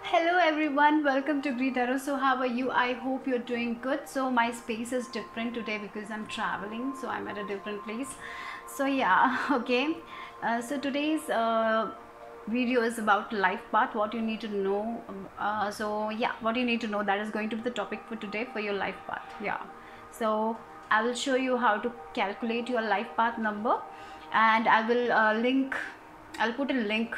Hello everyone, welcome to Greet Arrow. So how are you? I hope you're doing good. So my space is different today because I'm traveling, so I'm at a different place. So yeah, okay. So today's video is about life path, what you need to know. So yeah, what you need to know, that is going to be the topic for today for your life path. Yeah. So I will show you how to calculate your life path number, and I will I'll put a link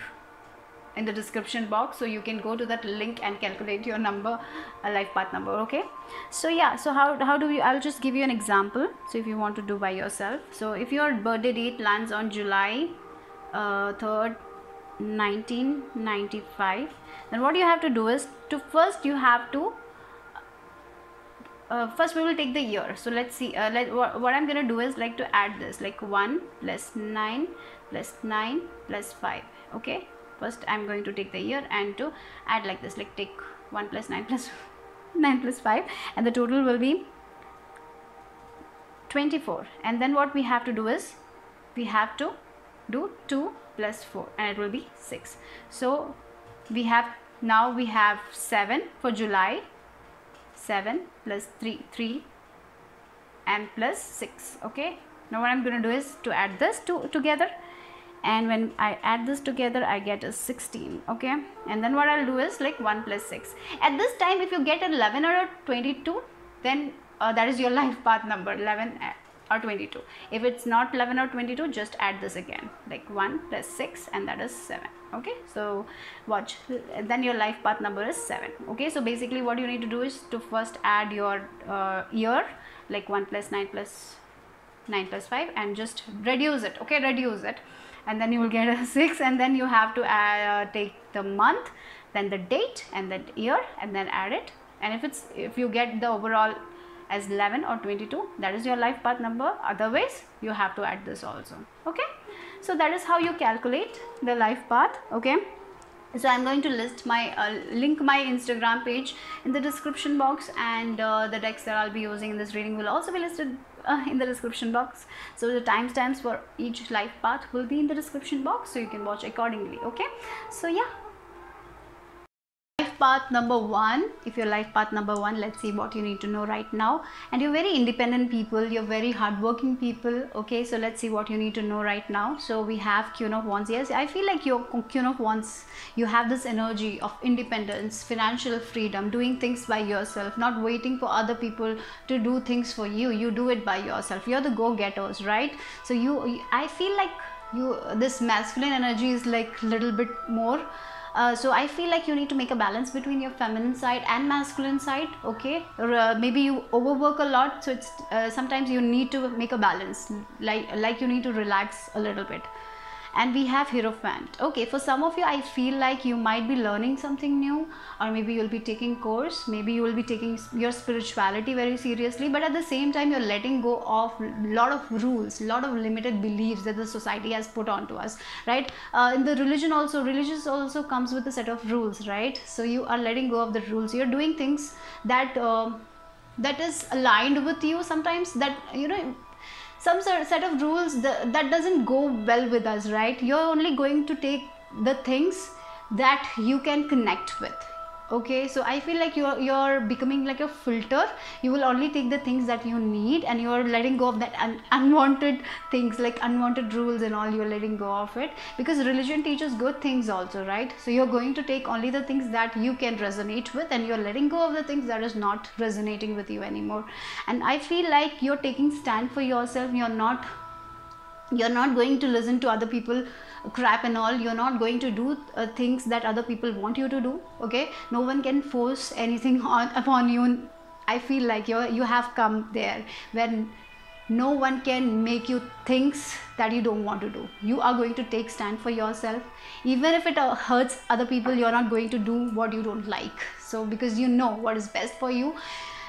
in the description box, so you can go to that link and calculate your number, life path number. Okay, so yeah, so how do you, I'll just give you an example. So if you want to do by yourself, so if your birthday date lands on July 3rd 1995, then what you have to do is to first you have to first we will take the year. So let's see, what I'm gonna do is like to add this, like 1 plus 9 plus 9 plus 5. Okay, first I'm going to take the year and to add like this, like take 1 plus 9 plus 9 plus 5, and the total will be 24. And then what we have to do is we have to do 2 plus 4, and it will be 6. So we have, now we have 7 for July, 7 plus 3 and plus 6. Okay, now what I'm going to do is to add this together, and when I add this together I get a 16. Okay, and then what I'll do is like 1 plus 6. At this time, if you get 11 or 22, then that is your life path number, 11 or 22. If it's not 11 or 22, just add this again, like 1 plus 6, and that is 7. Okay, so watch, then your life path number is 7. Okay, so basically what you need to do is to first add your year, like 1 plus 9 plus 9 plus 5, and just reduce it. Okay, reduce it, and then you will get a 6, and then you have to take the month, then the date, and the year, and then add it. And if you get the overall as 11 or 22, that is your life path number. Otherwise you have to add this also. Okay, so that is how you calculate the life path. Okay, so I'm going to list my link my Instagram page in the description box, and the text that I'll be using in this reading will also be listed in the description box. So the timestamps for each life path will be in the description box, so you can watch accordingly. Okay, so yeah, path number 1. If your life path number 1, let's see what you need to know right now. And you're very independent people, you're very hardworking people. Okay, so let's see what you need to know right now. So we have Queen of Wands. Yes, I feel like your Queen of Wands, you have this energy of independence, financial freedom, doing things by yourself, not waiting for other people to do things for you. You do it by yourself. You're the go-getters, right? So I feel like this masculine energy is like little bit more. So I feel like you need to make a balance between your feminine side and masculine side. Okay, or maybe you overwork a lot, so it's sometimes you need to make a balance, like you need to relax a little bit. And we have Hierophant. Okay, for some of you, I feel like you might be learning something new, or maybe you'll be taking course, maybe you will be taking your spirituality very seriously, but at the same time you're letting go of lot of rules, lot of limited beliefs that the society has put onto us, right? In the religion also comes with a set of rules, right? So you are letting go of the rules. You're doing things that that is aligned with you. Sometimes that, you know, some set of rules that doesn't go well with us, right? You're only going to take the things that you can connect with. Okay, so I feel like you're becoming like a filter. You will only take the things that you need, and you're letting go of that unwanted things, like unwanted rules and all. You're letting go of it because religion teaches good things also, right? So you're going to take only the things that you can resonate with, and you're letting go of the things that is not resonating with you anymore. And I feel like you're taking stand for yourself. You're not going to listen to other people crap and all. You're not going to do things that other people want you to do. Okay, no one can force anything upon you. I feel like you have come there when no one can make you things that you don't want to do. You are going to take stand for yourself, even if it hurts other people. You're not going to do what you don't like, so because you know what is best for you.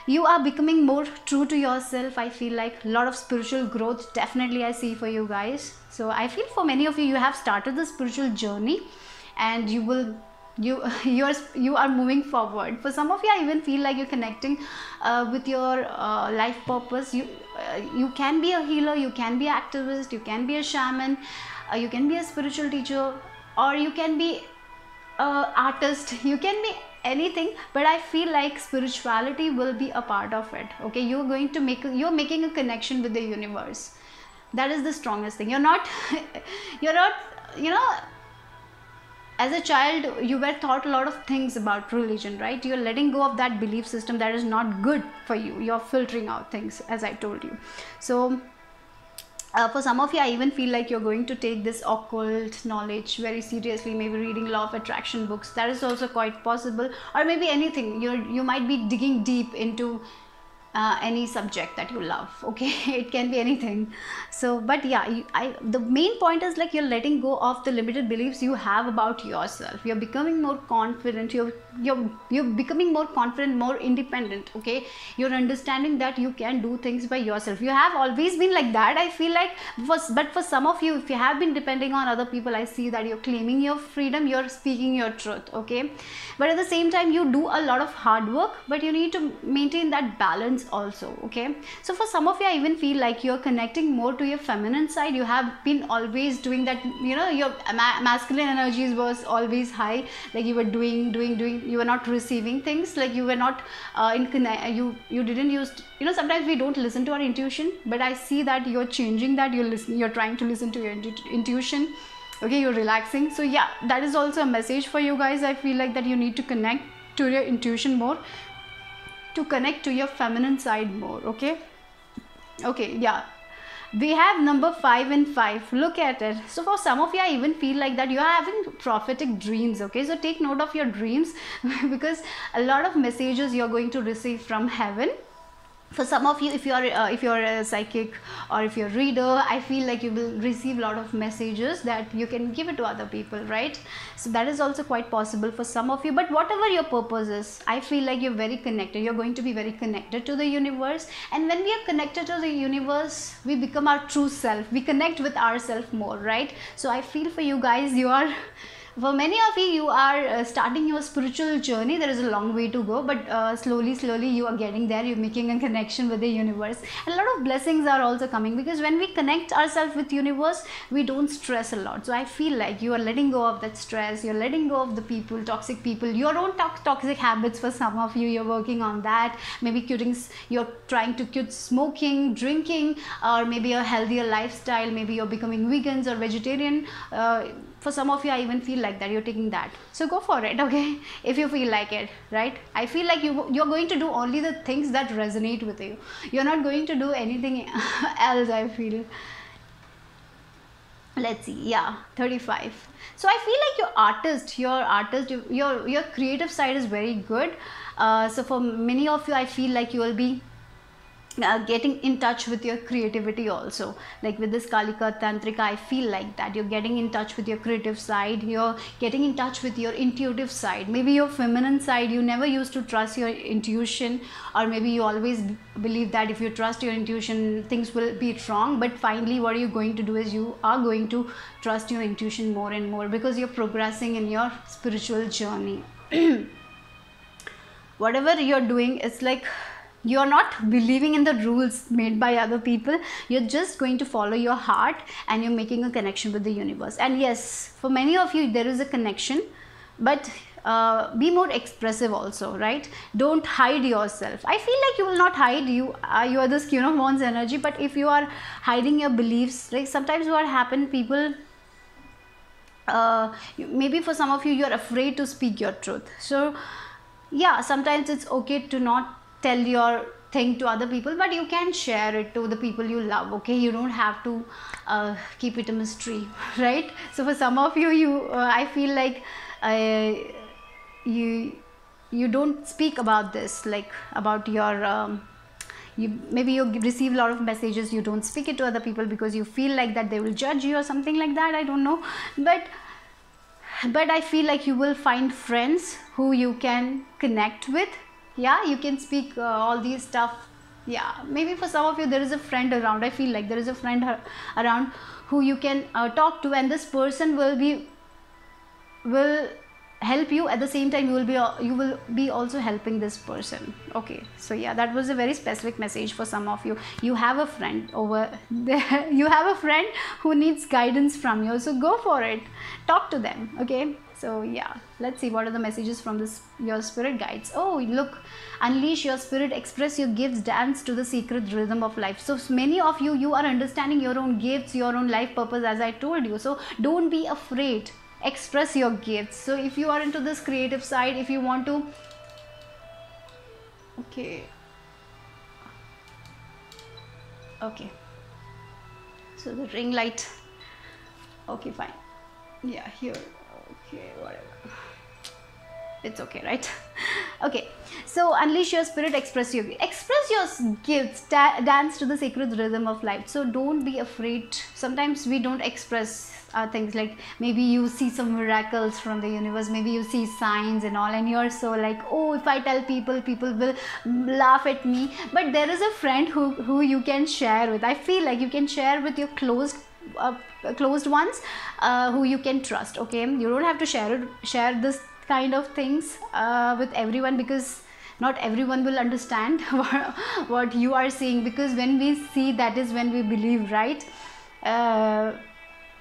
You are becoming more true to yourself. I feel like a lot of spiritual growth definitely I see for you guys. So I feel for many of you, you have started the spiritual journey, and you are moving forward. For some of you, I even feel like you're connecting with your life purpose. You can be a healer, you can be an activist, you can be a shaman, you can be a spiritual teacher, or you can be artist, you can be anything, but I feel like spirituality will be a part of it. Okay, you're making a connection with the universe. That is the strongest thing. You're not you know, as a child you were taught a lot of things about religion, right? You're letting go of that belief system that is not good for you. You're filtering out things, as I told you. So for some of you, I even feel like you're going to take this occult knowledge very seriously, maybe reading law of attraction books. That is also quite possible. Or maybe anything. You might be digging deep into any subject that you love. Okay, it can be anything. So but yeah, the main point is like you're letting go of the limited beliefs you have about yourself. You're becoming more confident. You're becoming more confident, more independent. Okay, you're understanding that you can do things by yourself. You have always been like that, I feel like. But for some of you, if you have been depending on other people, I see that you're claiming your freedom, you're speaking your truth. Okay, but at the same time you do a lot of hard work, but you need to maintain that balance also. Okay, so for some of you, I even feel like you're connecting more to your feminine side. You have been always doing that, you know, your masculine energies was always high, like you were doing, you were not receiving things, like you were not you didn't use, you know, sometimes we don't listen to our intuition, but I see that you're changing that. You're trying to listen to your intuition. Okay, you're relaxing. So yeah, that is also a message for you guys. I feel like that you need to connect to your intuition more, to connect to your feminine side more. Okay, yeah, we have number 5 and 5. Look at it. So for some of you, I even feel like that you are having prophetic dreams. Okay, so take note of your dreams because a lot of messages you're going to receive from heaven. For some of you, if you're a psychic or if you're a reader, I feel like you will receive a lot of messages that you can give it to other people, right? So that is also quite possible for some of you. But whatever your purpose is, I feel like you're very connected. You're going to be very connected to the universe. And when we are connected to the universe, we become our true self. We connect with ourselves more, right? So I feel for you guys, for many of you, you are starting your spiritual journey. There is a long way to go, but slowly you are getting there. You're making a connection with the universe. And a lot of blessings are also coming, because when we connect ourselves with universe, we don't stress a lot. So I feel like you are letting go of that stress. You're letting go of the people, toxic people, your own toxic habits. For some of you, you're working on that. Maybe you're trying to quit smoking, drinking, or maybe a healthier lifestyle. Maybe you're becoming vegans or vegetarian. For some of you, I even feel like that you're taking that. So go for it, okay, if you feel like it, right? I feel like you're going to do only the things that resonate with you. You're not going to do anything else, I feel. Let's see, yeah, 35. So I feel like your creative side is very good. So for many of you, I feel like you will be getting in touch with your creativity also. Like with this Kalika Tantrika, I feel like that you're getting in touch with your creative side. You're getting in touch with your intuitive side, maybe your feminine side. You never used to trust your intuition, or maybe you always believe that if you trust your intuition, things will be wrong. But finally, what you're going to do is you are going to trust your intuition more and more, because you're progressing in your spiritual journey. Whatever you're doing, it's like you're not believing in the rules made by other people. You're just going to follow your heart, and you're making a connection with the universe. And yes, for many of you, there is a connection, but be more expressive also, right? Don't hide yourself. I feel like you will not hide. You are this Queen of Wands energy, but if you are hiding your beliefs, like sometimes what happen, people maybe for some of you, you're afraid to speak your truth. So yeah, sometimes it's okay to not tell your thing to other people, but you can share it to the people you love. Okay, you don't have to keep it a mystery, right? So for some of you, I feel like you don't speak about this, like about your maybe you receive a lot of messages, you don't speak it to other people because you feel like that they will judge you or something like that. I don't know, but I feel like you will find friends who you can connect with. Yeah, you can speak all these stuff. Yeah, maybe for some of you, there is a friend around. I feel like there is a friend around who you can talk to, and this person will help you. At the same time, you will be also helping this person. Okay, so yeah, that was a very specific message for some of you. You have a friend over there. You have a friend who needs guidance from you, so go for it. Talk to them. Okay, So yeah, let's see what are the messages from this your spirit guides. Oh look, unleash your spirit, express your gifts, dance to the secret rhythm of life. So many of you are understanding your own gifts, your own life purpose, as I told you. So don't be afraid, express your gifts. So if you are into this creative side, if you want to, okay, so the ring light, okay, fine, yeah, here, okay, whatever, it's okay, right? Okay, so unleash your spirit, express your gifts, dance to the sacred rhythm of life. So don't be afraid. Sometimes we don't express things, like maybe you see some miracles from the universe, maybe you see signs and all, and you're so like, oh, if I tell people will laugh at me. But there is a friend who you can share with. I feel like you can share with your closed ones, who you can trust. Okay, you don't have to share this kind of things with everyone, because not everyone will understand what you are seeing, because when we see, that is when we believe, right?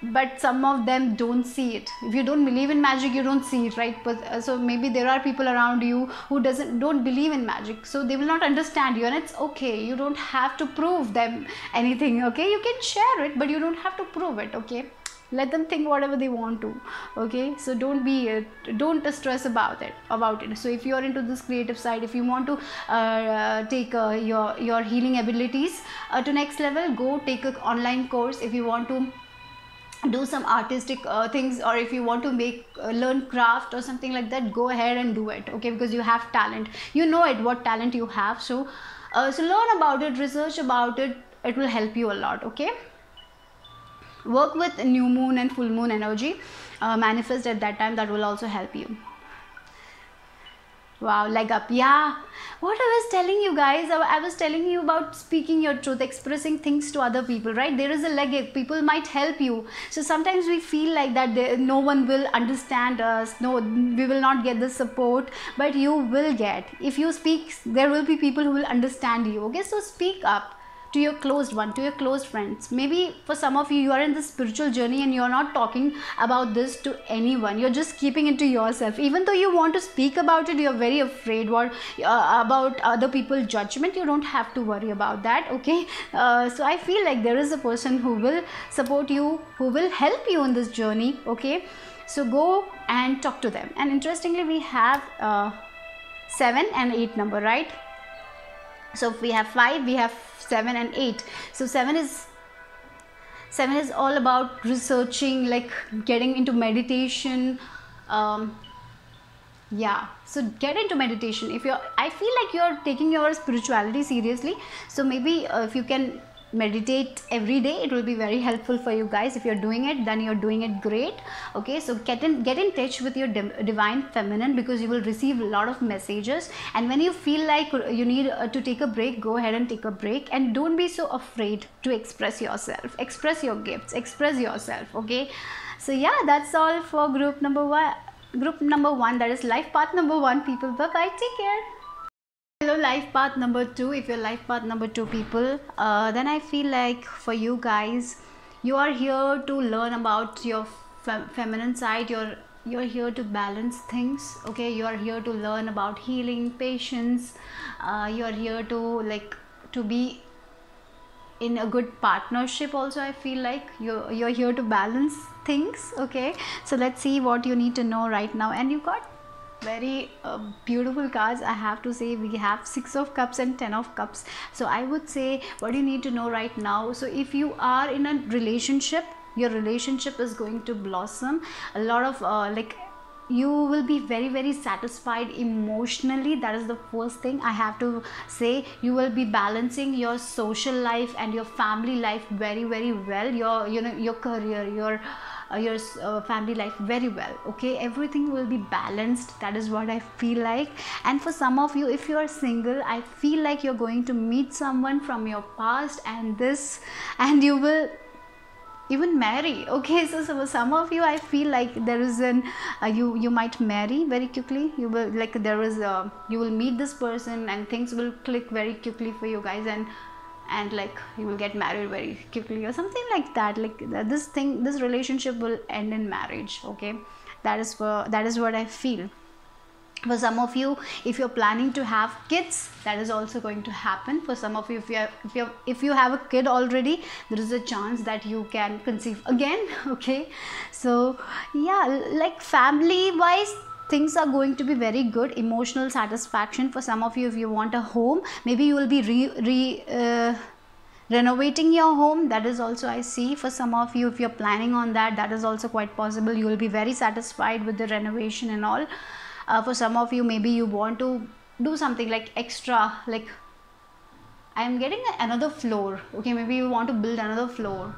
But some of them don't see it. If you don't believe in magic, you don't see it, right? But so maybe there are people around you who don't believe in magic, so they will not understand you, and it's okay. You don't have to prove them anything. Okay, you can share it, but you don't have to prove it. Okay, let them think whatever they want to. Okay, so don't stress about it. So if you are into this creative side, if you want to take your healing abilities to next level, go take an online course. If you want to do some artistic things, or if you want to learn craft or something like that, go ahead and do it. Okay, because you have talent, you know it, what talent you have. So learn about it, research about it. It will help you a lot. Okay, work with new moon and full moon energy, manifest at that time. That will also help you. Wow, leg up. Yeah, what I was telling you guys, I was telling you about speaking your truth, expressing things to other people, right? There is a leg up. People might help you. So sometimes we feel like that no one will understand us, no, we will not get the support, but you will get. If you speak, there will be people who will understand you. Okay, so speak up to your closed one, to your close friends. Maybe for some of you, you are in the spiritual journey and you're not talking about this to anyone. You're just keeping it to yourself. Even though you want to speak about it, you're very afraid about other people's judgment. You don't have to worry about that. Okay, so I feel like there is a person who will support you, who will help you in this journey. Okay, so go and talk to them. And interestingly, we have 7 and 8 number, right? So if we have 5, we have 7 and 8. So 7 is all about researching, like getting into meditation. Yeah, so get into meditation. I feel like you're taking your spirituality seriously, so maybe if you can meditate every day, it will be very helpful for you guys. If you're doing it, then you're doing it great. Okay, so get in touch with your divine feminine, because you will receive a lot of messages. And when you feel like you need to take a break, go ahead and take a break, and don't be so afraid to express yourself, express your gifts, express yourself. Okay, so yeah, that's all for group number one, that is life path number 1, people. Bye bye, take care. Hello, life path number 2. If you're life path number 2 people, then I feel like for you guys, you are here to learn about your feminine side. You're here to balance things. Okay, you are here to learn about healing, patience. You are here to be in a good partnership also. I feel like you're here to balance things. Okay, so let's see what you need to know right now. And you got very beautiful cards, I have to say. We have 6 of cups and 10 of cups. So I would say what you need to know right now. So if you are in a relationship, your relationship is going to blossom. A lot of you will be very, very satisfied emotionally. That is the first thing I have to say. You will be balancing your social life and your family life very, very well. Your career, your family life very well. Okay, everything will be balanced. That is what I feel like. And for some of you, if you are single, I feel like you're going to meet someone from your past, and you will even marry. Okay, so for some of you, I feel like there is you might marry very quickly. You will you will meet this person and things will click very quickly for you guys, and like you will get married very quickly or something like that. Like this relationship will end in marriage. Okay, That is what I feel. For some of you, if you're planning to have kids, that is also going to happen. For some of you, if you have a kid already, there is a chance that you can conceive again. Okay, so yeah, like family wise, things are going to be very good. Emotional satisfaction for some of you. If you want a home, maybe you will be renovating your home. That is also I see for some of you. If you're planning on that, that is also quite possible. You will be very satisfied with the renovation and all. For some of you, maybe you want to do something like extra, like I am getting another floor. Okay, maybe you want to build another floor.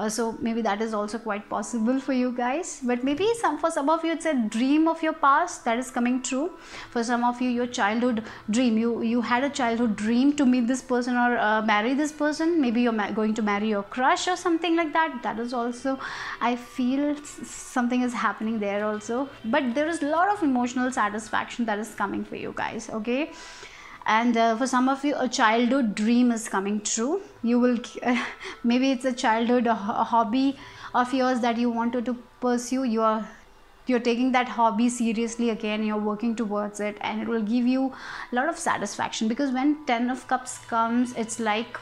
So maybe that is also quite possible for you guys. But maybe for some of you, it's a dream of your past that is coming true. For some of you, your childhood dream, you had a childhood dream to meet this person or marry this person. Maybe you're going to marry your crush or something like that. That is also, I feel something is happening there also. But there is a lot of emotional satisfaction that is coming for you guys. Okay. And for some of you, a childhood dream is coming true. You will maybe it's a childhood a hobby of yours that you wanted to pursue. You're taking that hobby seriously again. You're working towards it, and it will give you a lot of satisfaction, because when 10 of cups comes, it's like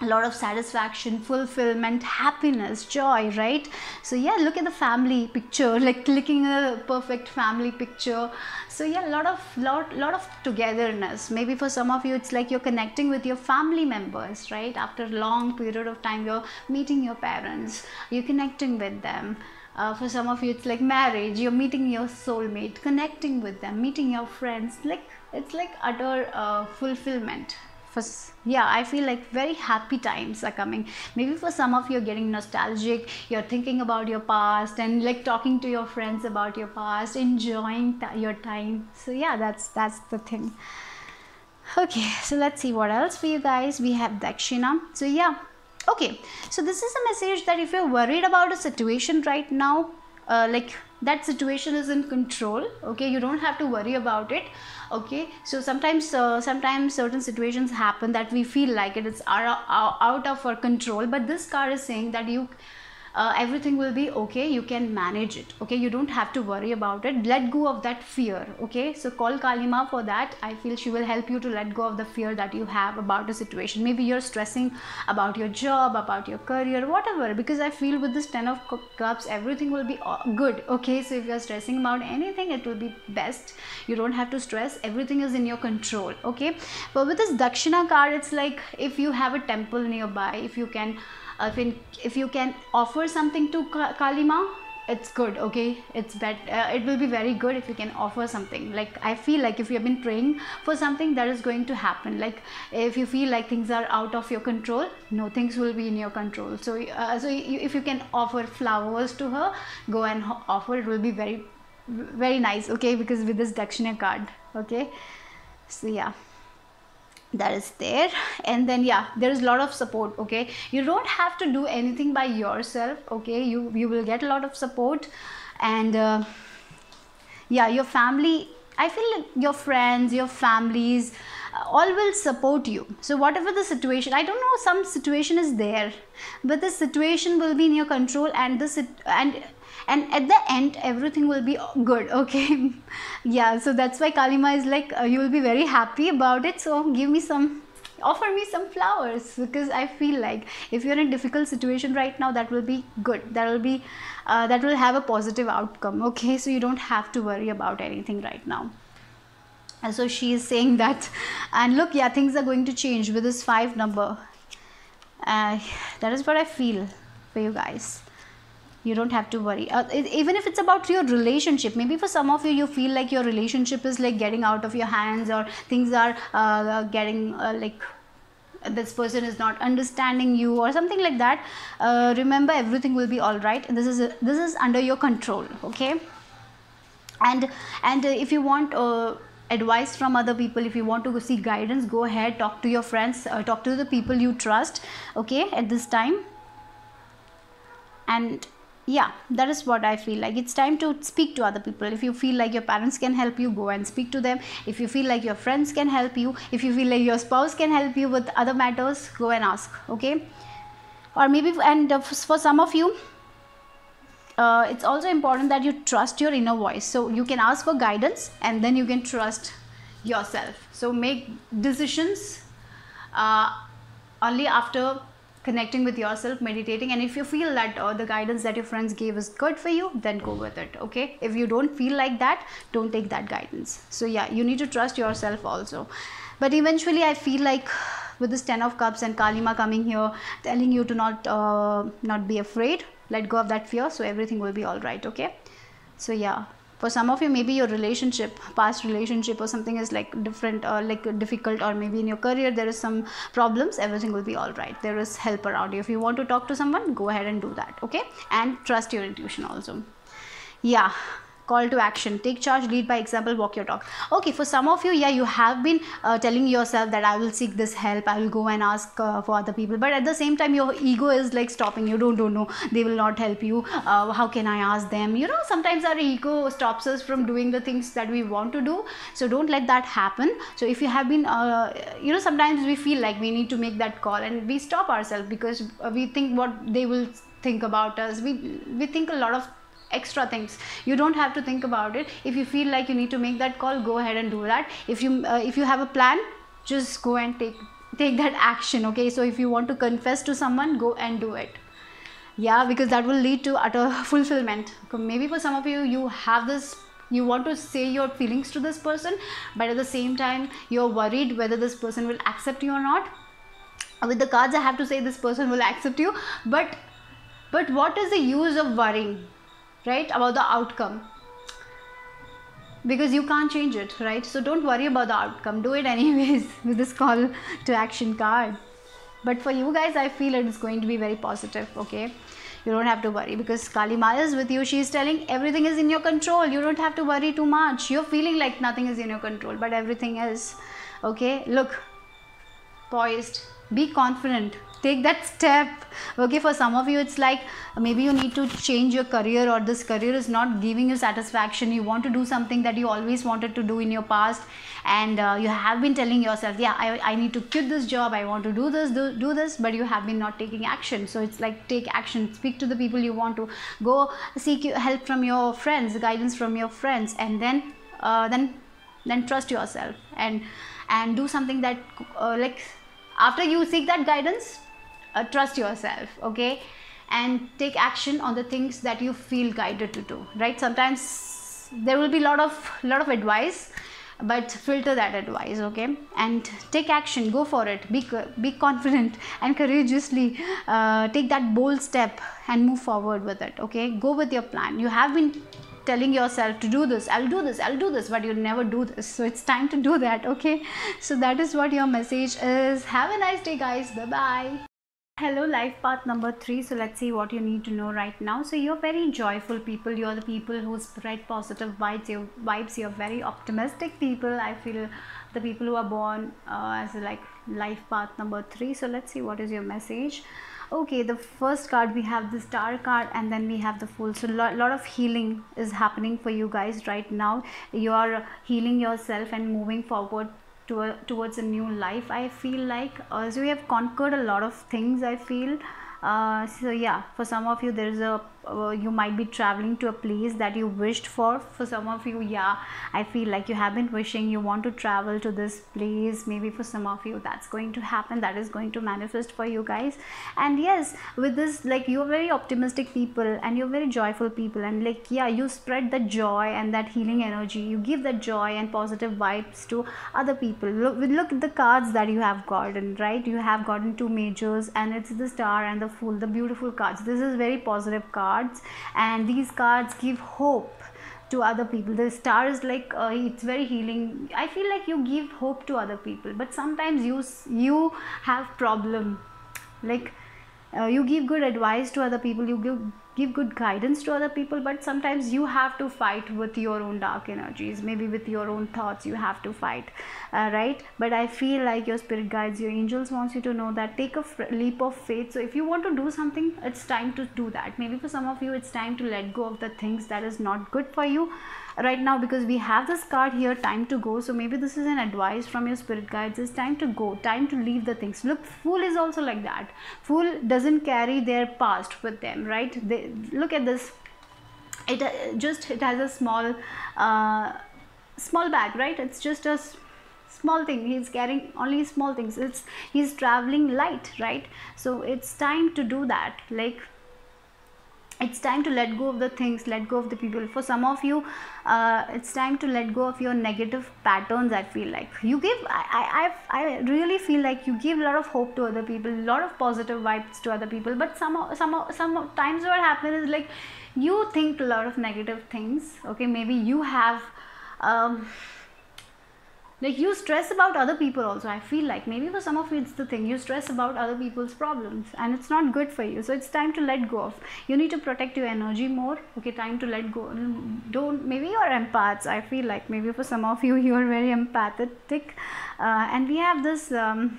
a lot of satisfaction, fulfillment, happiness, joy, right? So yeah, look at the family picture, like clicking a perfect family picture. So yeah, lot of togetherness. Maybe for some of you, it's like you're connecting with your family members, right? After a long period of time, you're meeting your parents, you're connecting with them. For some of you, it's like marriage. You're meeting your soulmate, connecting with them, meeting your friends. Like it's like utter fulfillment. Yeah, I feel like very happy times are coming. Maybe for some of you, you're getting nostalgic. You're thinking about your past and like talking to your friends about your past, enjoying your time. So yeah, that's the thing. Okay, so let's see what else for you guys. We have Dakshina. So yeah, okay, so this is a message that if you're worried about a situation right now, like that situation is in control. Okay, you don't have to worry about it. Okay, so sometimes certain situations happen that we feel like it's out of our control, but this card is saying that everything will be okay. You can manage it. Okay, you don't have to worry about it. Let go of that fear. Okay, so call Kali Ma for that. I feel she will help you to let go of the fear that you have about a situation. Maybe you're stressing about your job, about your career, whatever, because I feel with this 10 of cups, everything will be good. Okay, so if you're stressing about anything, it will be best. You don't have to stress. Everything is in your control. Okay, but with this Dakshina card, it's like if you have a temple nearby, if you can offer something to Kali Ma, it's good. Okay, it's better. It will be very good if you can offer something. Like I feel like if you have been praying for something, that is going to happen. Like if you feel like things are out of your control, no, things will be in your control. So if you can offer flowers to her, go and offer. It will be very, very nice. Okay, because with this Dakshina card. Okay, so yeah, that is there. And then yeah, there is a lot of support. Okay, you don't have to do anything by yourself. Okay, you will get a lot of support. And yeah, your family, I feel like your friends, your families, all will support you. So whatever the situation, I don't know, some situation is there, but the situation will be in your control, and and at the end everything will be good. Okay, yeah, so that's why Kali Ma is like you will be very happy about it. So offer me some flowers, because I feel like if you're in a difficult situation right now, that will be good. That will have a positive outcome. Okay, so you don't have to worry about anything right now. And so she is saying that, and look, yeah, things are going to change with this 5 number. That is what I feel for you guys. You don't have to worry. Even if it's about your relationship, maybe for some of you, you feel like your relationship is like getting out of your hands, or things are getting like this person is not understanding you or something like that. Remember, everything will be all right. This is under your control. Okay, and if you want advice from other people, if you want to seek guidance, go ahead, talk to your friends, talk to the people you trust. Okay, at this time. And yeah, that is what I feel like. It's time to speak to other people. If you feel like your parents can help you, go and speak to them. If you feel like your friends can help you, if you feel like your spouse can help you with other matters, go and ask. Okay, or maybe, and for some of you, it's also important that you trust your inner voice. So you can ask for guidance and then you can trust yourself. So make decisions only after connecting with yourself, meditating, and if you feel that the guidance that your friends gave is good for you, then go with it. Okay, if you don't feel like that, don't take that guidance. So yeah, you need to trust yourself also. But eventually I feel like with this 10 of Cups and Kali Ma coming here telling you to not be afraid, let go of that fear, so everything will be all right. Okay, so yeah, for some of you, maybe your relationship, past relationship or something is like different or like difficult, or maybe in your career there is some problems, everything will be all right. There is help around you. If you want to talk to someone, go ahead and do that. Okay, and trust your intuition also. Yeah, call to action, take charge, lead by example, walk your talk. Okay, for some of you, yeah, you have been telling yourself that I will seek this help, I will go and ask for other people, but at the same time your ego is like stopping you. Don't know, they will not help you, how can I ask them? You know, sometimes our ego stops us from doing the things that we want to do, so don't let that happen. So if you have been you know, sometimes we feel like we need to make that call and we stop ourselves because we think what they will think about us. We think a lot of extra things. You don't have to think about it. If you feel like you need to make that call, go ahead and do that. If you have a plan, just go and take that action. Okay, so if you want to confess to someone, go and do it. Yeah, because that will lead to utter fulfillment. Maybe for some of you, you have this, you want to say your feelings to this person, but at the same time you're worried whether this person will accept you or not. With the cards, I have to say this person will accept you, but what is the use of worrying, right, about the outcome, because you can't change it, right? So don't worry about the outcome, do it anyways with this call to action card. But for you guys, I feel it is going to be very positive. Okay, you don't have to worry because Kali Ma is with you. She is telling everything is in your control. You don't have to worry too much. You're feeling like nothing is in your control, but everything is. Okay, look, poised, be confident, take that step. Okay, for some of you it's like maybe you need to change your career, or this career is not giving you satisfaction. You want to do something that you always wanted to do in your past, and you have been telling yourself, yeah, I need to quit this job, I want to do this, do this, but you have been not taking action. So it's like, take action, speak to the people you want to, go seek help from your friends, guidance from your friends, and then trust yourself and do something that like after you seek that guidance, trust yourself. Okay, and take action on the things that you feel guided to do, right? Sometimes there will be lot of advice, but filter that advice. Okay, and take action, go for it, be confident and courageously take that bold step and move forward with it. Okay, go with your plan. You have been telling yourself to do this, I'll do this, but you never do this, so it's time to do that. Okay, so that is what your message is. Have a nice day, guys. Bye bye. Hello, life path number 3. So let's see what you need to know right now. So you're very joyful people. You're the people who spread positive vibes. You're very optimistic people. I feel the people who are born as like life path number 3. So let's see what is your message. Okay, the first card, we have the Star card, and then we have the Fool. So lot of healing is happening for you guys right now. You are healing yourself and moving forward towards a new life, I feel like. So you have conquered a lot of things, I feel. So yeah, for some of you, there's a you might be traveling to a place that you wished for. For some of you, yeah, I feel like you have been wishing, you want to travel to this place. Maybe for some of you that's going to happen, that is going to manifest for you guys. And yes, with this, like, you're very optimistic people and you're very joyful people, and like, yeah, you spread the joy and that healing energy. You give that joy and positive vibes to other people. Look at the cards that you have gotten, right? You have gotten 2 majors, and it's the Star and the Fool, the beautiful cards. This is very positive cards, and these cards give hope to other people. The Star is like it's very healing. I feel like you give hope to other people, but sometimes you have problem, like you give good advice to other people, you give good guidance to other people, but sometimes you have to fight with your own dark energies, maybe with your own thoughts. You have to fight, right? But I feel like your spirit guides, your angels wants you to know that take a leap of faith. So if you want to do something, it's time to do that. Maybe for some of you, it's time to let go of the things that is not good for you right now, because we have this card here, time to go. So maybe this is an advice from your spirit guides. It's time to go, time to leave the things. Look, Fool is also like that. Fool doesn't carry their past with them, right? They look at this. it has a small bag, right? It's just a small thing. He's carrying only small things. He's traveling light, right? So it's time to do that. Like, it's time to let go of the things, let go of the people. For some of you, it's time to let go of your negative patterns. I feel like you give, I really feel like you give a lot of hope to other people, a lot of positive vibes to other people, but sometimes what happens is like you think a lot of negative things. Okay, maybe you have like you stress about other people also. I feel like maybe for some of you it's the thing, you stress about other people's problems, and it's not good for you. So it's time to let go of, you need to protect your energy more. Okay, time to let go. Don't, maybe you're empaths. I feel like maybe for some of you, you're very empathetic, and we have this a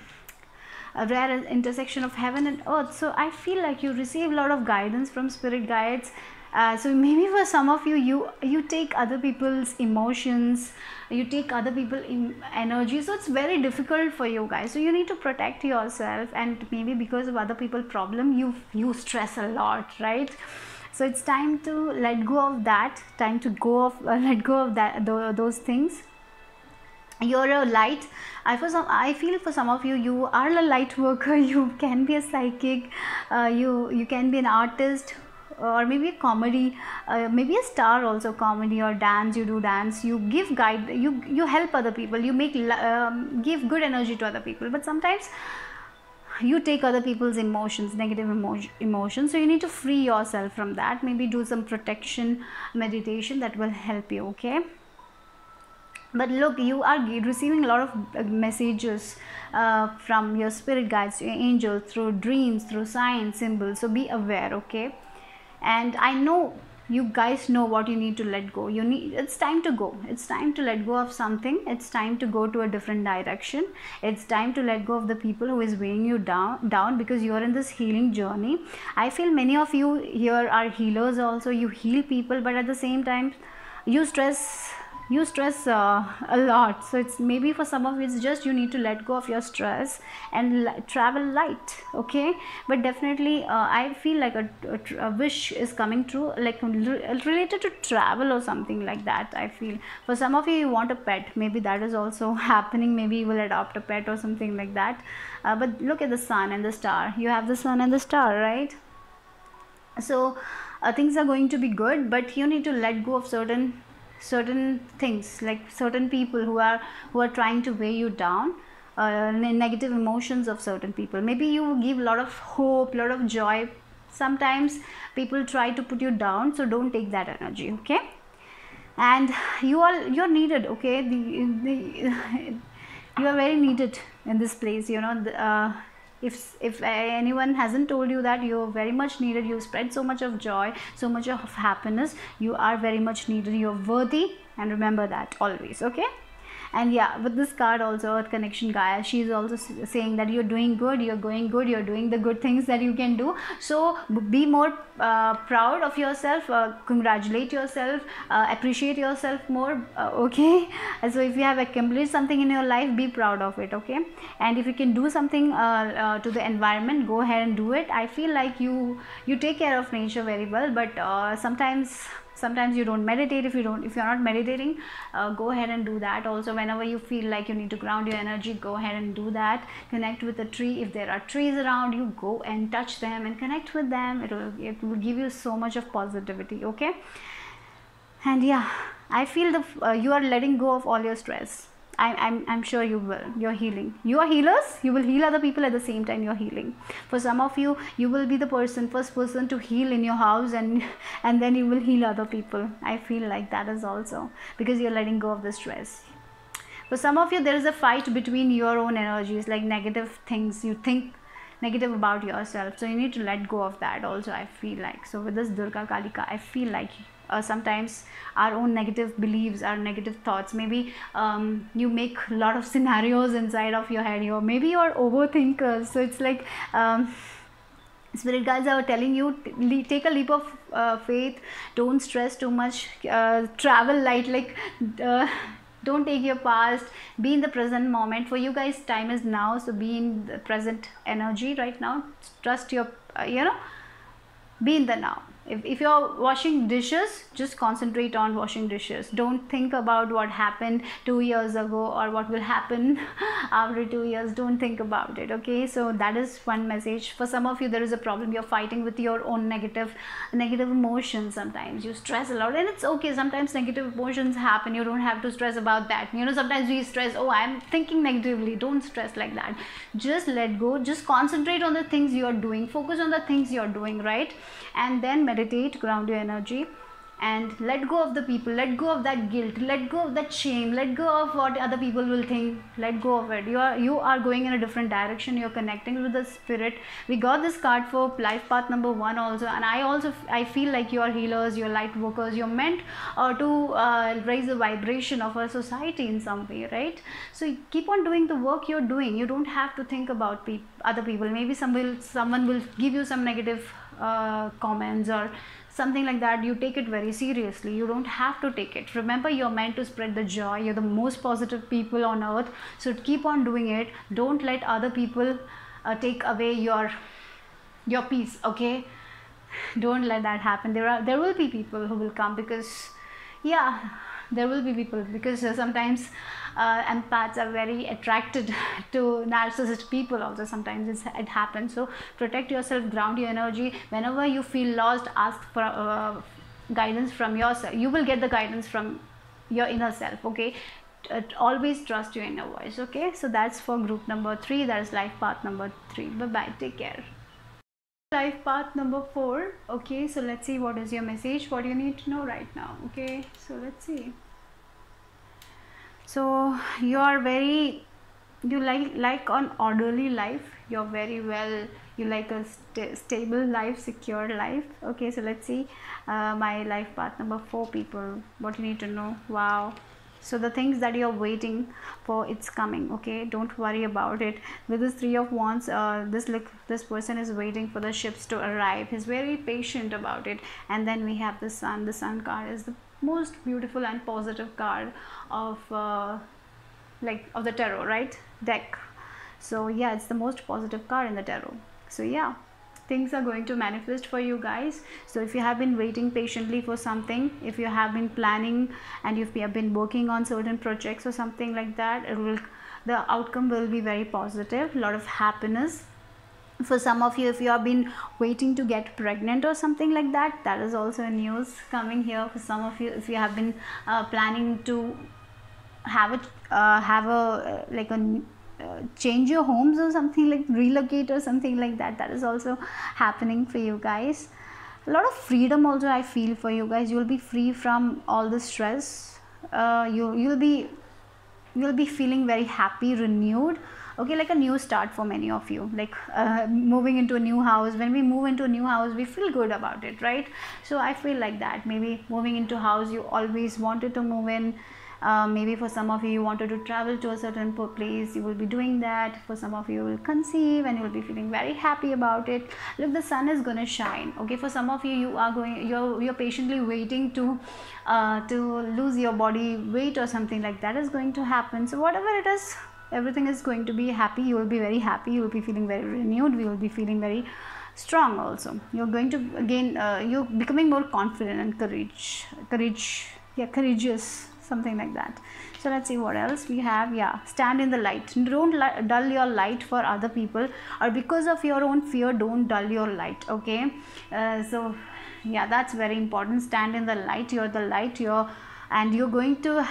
rare intersection of heaven and earth. So I feel like you receive a lot of guidance from spirit guides. So maybe for some of you, you take other people's emotions, you take other people's energy. So it's very difficult for you guys. So you need to protect yourself, and maybe because of other people's problem, you stress a lot, right? So it's time to let go of that. Time to let go of that, those things. You're a light. I feel for some of you, you are a light worker. You can be a psychic. You can be an artist, or maybe a comedy, maybe a star also, comedy or dance. You do dance, you give guide, you help other people, you make give good energy to other people. But sometimes you take other people's emotions, negative emotions. So you need to free yourself from that. Maybe do some protection meditation that will help you. Okay, but look, you are receiving a lot of messages from your spirit guides, your angels, through dreams, through signs, symbols. So be aware. Okay, and I know you guys know what you need to let go. It's time to go. It's time to let go of something. It's time to go to a different direction. It's time to let go of the people who is weighing you down, because you are in this healing journey. I feel many of you here are healers also. You heal people, but at the same time you stress a lot. So it's maybe for some of you, it's just you need to let go of your stress and travel light. Okay, but definitely I feel like a wish is coming true, like related to travel or something like that. I feel for some of you, you want a pet. Maybe that is also happening. Maybe you will adopt a pet or something like that. But look at the sun and the star. You have the sun and the star, right? So things are going to be good, but you need to let go of certain things, like certain people who are trying to weigh you down, negative emotions of certain people. Maybe you give a lot of hope, a lot of joy. Sometimes people try to put you down, so don't take that energy. Okay, and you're needed. Okay, you are very needed in this place. You know, if anyone hasn't told you that, you're very much needed. You spread so much of joy, so much of happiness. You are very much needed. You're worthy, and remember that always. Okay, and yeah, with this card also, Earth Connection Gaia, she's also saying that you're doing good, you're going good, you're doing the good things that you can do. So be more proud of yourself, congratulate yourself, appreciate yourself more. Okay, so if you have accomplished something in your life, be proud of it. Okay, and if you can do something to the environment, go ahead and do it. I feel like you take care of nature very well, but sometimes you don't meditate. If you're not meditating, go ahead and do that also. Whenever you feel like you need to ground your energy, go ahead and do that. Connect with a tree. If there are trees around you, go and touch them and connect with them. It will give you so much of positivity. Okay, and yeah, I feel you are letting go of all your stress. I'm sure you will. You're healing. You are healers. You will heal other people at the same time you're healing. For some of you, you will be the first person to heal in your house, and then you will heal other people. I feel like that is also because you're letting go of the stress. For some of you, there is a fight between your own energies, like negative things. You think negative about yourself, so you need to let go of that also. I feel like, so with this Durga Kalika, I feel like sometimes our own negative beliefs, our negative thoughts, maybe you make a lot of scenarios inside of your head, or maybe you're overthinkers. So it's like spirit guides are telling you, take a leap of faith, don't stress too much, travel light, like don't take your past, be in the present moment. For you guys, time is now, so be in the present energy right now. Trust your be in the now. if you're washing dishes, just concentrate on washing dishes. Don't think about what happened 2 years ago or what will happen after 2 years. Don't think about it. Okay, so that is one message. For some of you, there is a problem. You're fighting with your own negative emotions. Sometimes you stress a lot, and it's okay. Sometimes negative emotions happen. You don't have to stress about that. Sometimes we stress, oh, I'm thinking negatively. Don't stress like that. Just let go. Just concentrate on the things you are doing. Focus on the things you are doing, right? And then meditate, ground your energy, and let go of the people, let go of that guilt, let go of that shame, let go of what other people will think. Let go of it. You are going in a different direction. You're connecting with the spirit. We got this card for life path number 1 also, and I feel like you are healers, you're light workers. You're meant to raise the vibration of our society in some way, right? So keep on doing the work you're doing. You don't have to think about other people. Maybe someone will give you some negative comments or something like that. You take it very seriously. You don't have to take it. Remember, you're meant to spread the joy. You're the most positive people on earth, so keep on doing it. Don't let other people take away your peace. Okay, don't let that happen. There will be people who will come, because there will be people, because sometimes empaths are very attracted to narcissist people also. Sometimes it happens. So protect yourself, ground your energy. Whenever you feel lost, ask for guidance from yourself. You will get the guidance from your inner self. Okay, always trust your inner voice. Okay, so that's for group number 3. That is life path number 3. Bye bye, take care. Life path number 4. Okay, so let's see what is your message, what you need to know right now. Okay, so let's see. So you like an orderly life. You're very well, you like a stable life, secure life. Okay, so let's see my life path number 4 people, what you need to know. Wow. So the things that you're waiting for, it's coming. Okay, don't worry about it. With this 3 of Wands, this person is waiting for the ships to arrive. He's very patient about it. And then we have the Sun. The Sun card is the most beautiful and positive card of the tarot, right, deck. So yeah, it's the most positive card in the tarot. So yeah, things are going to manifest for you guys. So if you have been waiting patiently for something, if you have been planning and if you have been working on certain projects or something like that, the outcome will be very positive. A lot of happiness. For some of you, if you have been waiting to get pregnant or something like that, that is also a news coming here. For some of you, if you have been planning to change your homes or something, like relocate or something like that, that is also happening for you guys. A lot of freedom also I feel for you guys. You will be free from all the stress. You'll be feeling very happy, renewed. Okay, like a new start for many of you, like moving into a new house. When we move into a new house, we feel good about it, right? So I feel like that. Maybe moving into a house you always wanted to move in. Maybe for some of you, you wanted to travel to a certain place, you will be doing that. For some of you, will conceive and you will be feeling very happy about it. Look, the sun is gonna shine. Okay, for some of you, you're patiently waiting to lose your body weight or something like that is going to happen. So whatever it is, everything is going to be happy. You will be very happy. You will be feeling very renewed. We will be feeling very strong also. You're going to again you're becoming more confident and courageous, something like that. So let's see what else we have. Yeah, stand in the light. Don't dull your light for other people, or because of your own fear, don't dull your light. Okay, so yeah, that's very important. Stand in the light. You're the light. And you're going to,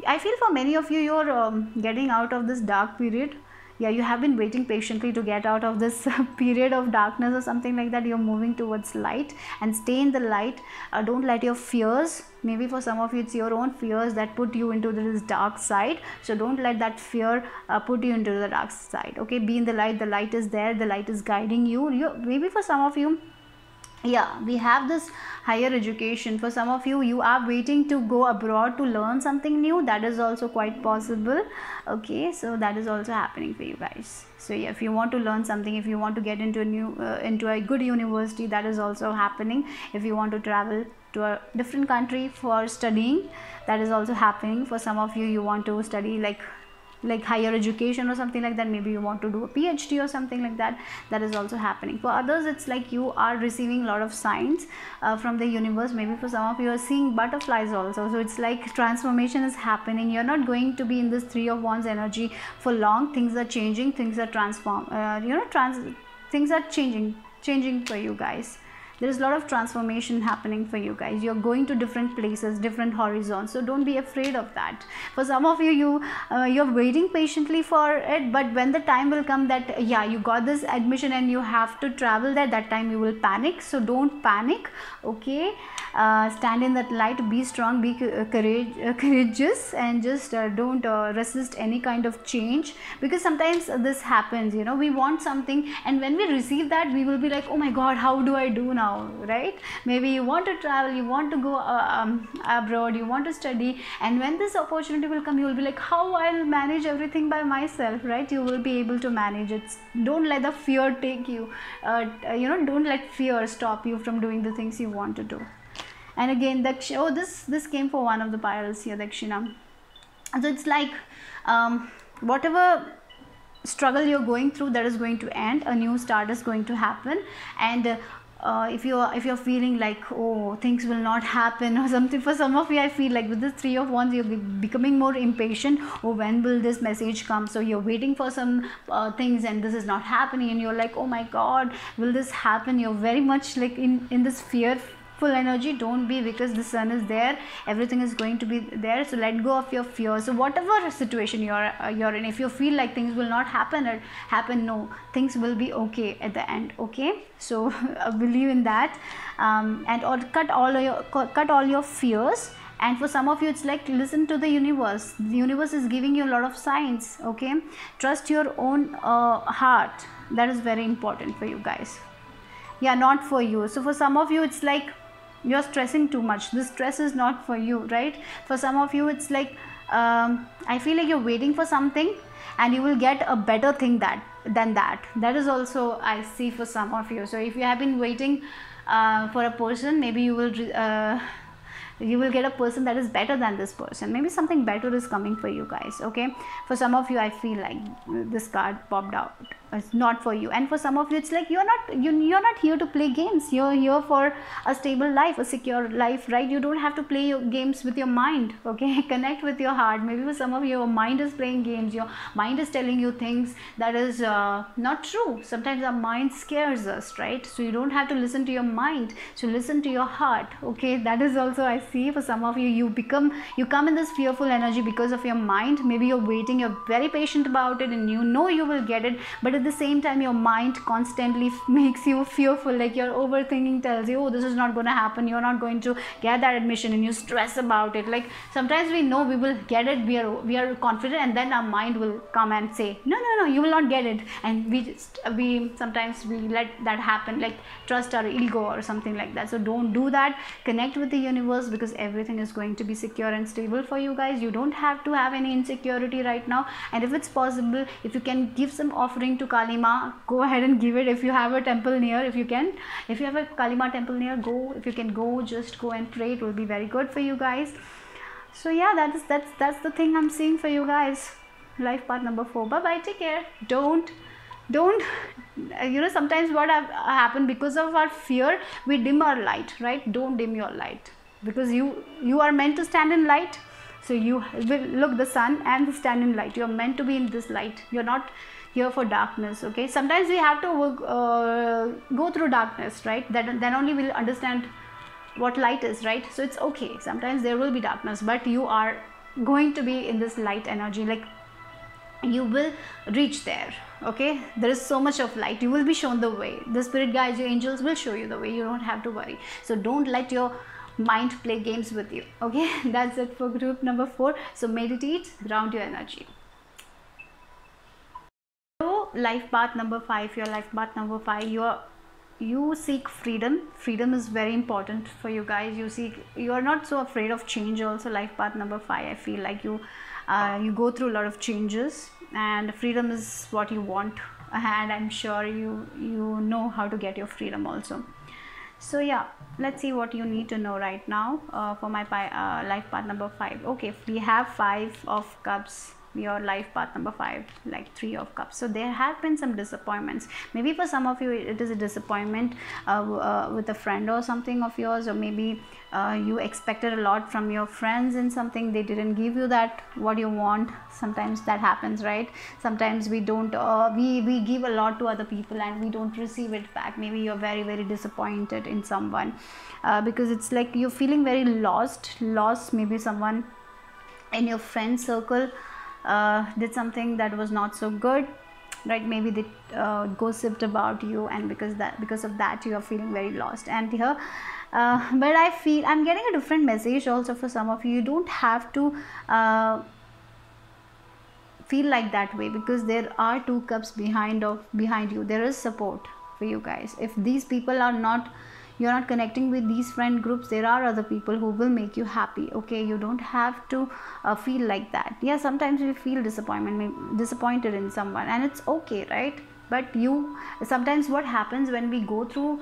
I feel for many of you, you're getting out of this dark period. Yeah, you have been waiting patiently to get out of this period of darkness or something like that. You're moving towards light, and stay in the light. Don't let your fears, maybe for some of you it's your own fears that put you into this dark side. So don't let that fear put you into the dark side. Okay, be in the light. The light is there. The light is guiding you. Maybe for some of you, yeah, we have this higher education. For some of you, you are waiting to go abroad to learn something new. That is also quite possible. Okay, so that is also happening for you guys. So yeah, if you want to learn something, if you want to get into a good university, that is also happening. If you want to travel to a different country for studying, that is also happening. For some of you, you want to study like like higher education or something like that. Maybe you want to do a PhD or something like that. That is also happening. For others, it's like you are receiving a lot of signs from the universe. Maybe for some of you are seeing butterflies also. So it's like transformation is happening. You're not going to be in this 3 of Wands energy for long. Things are changing, things are things are changing for you guys. There is a lot of transformation happening for you guys. You're going to different places, different horizons, so don't be afraid of that. For some of you, you're waiting patiently for it, but when the time will come that yeah, you got this admission and you have to travel there, that time you will panic. So don't panic, okay? Stand in that light, be strong, be courageous, and just don't resist any kind of change, because sometimes this happens, you know, we want something and when we receive that we will be like, oh my god, how do I do now, right? Maybe you want to travel, you want to go abroad, you want to study, and when this opportunity will come, you will be like, how I'll manage everything by myself, right? You will be able to manage it. Don't let the fear take you, don't let fear stop you from doing the things you want to do. And again, this came for one of the piles here, Dakshina. So it's like whatever struggle you're going through, that is going to end. A new start is going to happen. And if you're feeling like, oh, things will not happen or something, for some of you, I feel like with this 3 of Wands, you're becoming more impatient. Oh, when will this message come? So you're waiting for some things and this is not happening, and you're like, oh my god, will this happen? You're very much like in this fearful energy. Don't be, because the sun is there, everything is going to be there. So let go of your fear. So whatever situation you're in, if you feel like things will not happen, no, things will be okay at the end, okay? So believe in that, and or cut all your fears. And for some of you, it's like, listen to the universe. The universe is giving you a lot of signs, okay? Trust your own heart. That is very important for you guys. Yeah, not for you. So for some of you, it's like you're stressing too much. This stress is not for you, right? For some of you, it's like I feel like you're waiting for something and you will get a better thing than that. That is also I see for some of you. So if you have been waiting for a person, maybe you will get a person that is better than this person. Maybe something better is coming for you guys, okay? For some of you, I feel like this card popped out. It's not for you. And for some of you, it's like you're not here to play games. You're here for a stable life, a secure life, right? You don't have to play your games with your mind, okay? Connect with your heart. Maybe for some of you, your mind is playing games. Your mind is telling you things that is not true. Sometimes our mind scares us, right? So you don't have to listen to your mind. So listen to your heart, okay? That is also I see for some of you. You come in this fearful energy because of your mind. Maybe you're waiting, you're very patient about it, and you know you will get it, but at the same time your mind constantly makes you fearful, like your overthinking tells you, oh, this is not going to happen, you're not going to get that admission, and you stress about it. Like sometimes we know we will get it, we are confident, and then our mind will come and say, no, you will not get it, and we sometimes let that happen, like trust our ego or something like that. So don't do that. Connect with the universe, because everything is going to be secure and stable for you guys. You don't have to have any insecurity right now, and if it's possible, if you can give some offering to Kali Ma, go ahead and give it. If you have a temple near, if you have a Kali Ma temple near, go. If you can go, just go and pray. It will be very good for you guys. So yeah, that's the thing I'm seeing for you guys. Life path number 4. Bye bye, take care. Don't sometimes what happen, because of our fear, we dim our light, right? Don't dim your light, because you are meant to stand in light. So you will look the sun and stand in light. You're meant to be in this light. You're not here for darkness, okay? Sometimes we have to go through darkness, right? Then only we'll understand what light is, right? So it's okay. Sometimes there will be darkness, but you are going to be in this light energy. Like you will reach there, okay? There is so much of light. You will be shown the way. The spirit guides, your angels will show you the way. You don't have to worry. So don't let your mind play games with you, okay? That's it for group number 4. So meditate, ground your energy. So life path number 5, your life path number 5, you seek freedom. Freedom is very important for you guys. You are not so afraid of change. Also life path number 5, I feel like you go through a lot of changes, and freedom is what you want, and I'm sure you know how to get your freedom also. So yeah, let's see what you need to know right now for my life path number 5. Okay, we have 5 of Cups, your life path number 5, like 3 of cups. So there have been some disappointments. Maybe for some of you it is a disappointment with a friend or something of yours, or maybe you expected a lot from your friends in something, they didn't give you that what you want. Sometimes that happens, right? Sometimes we don't we give a lot to other people and we don't receive it back. Maybe you're very, very disappointed in someone because it's like you're feeling very lost. Maybe someone in your friend circle did something that was not so good, right? Maybe they gossiped about you, and because of that you are feeling very lost. And here but I feel I'm getting a different message also for some of you. You don't have to feel like that way, because there are 2 cups behind you. There is support for you guys. If these people are not, you're not connecting with these friend groups, there are other people who will make you happy. Okay, you don't have to feel like that. Yeah, sometimes we feel disappointed in someone, and it's okay, right? But sometimes what happens when we go through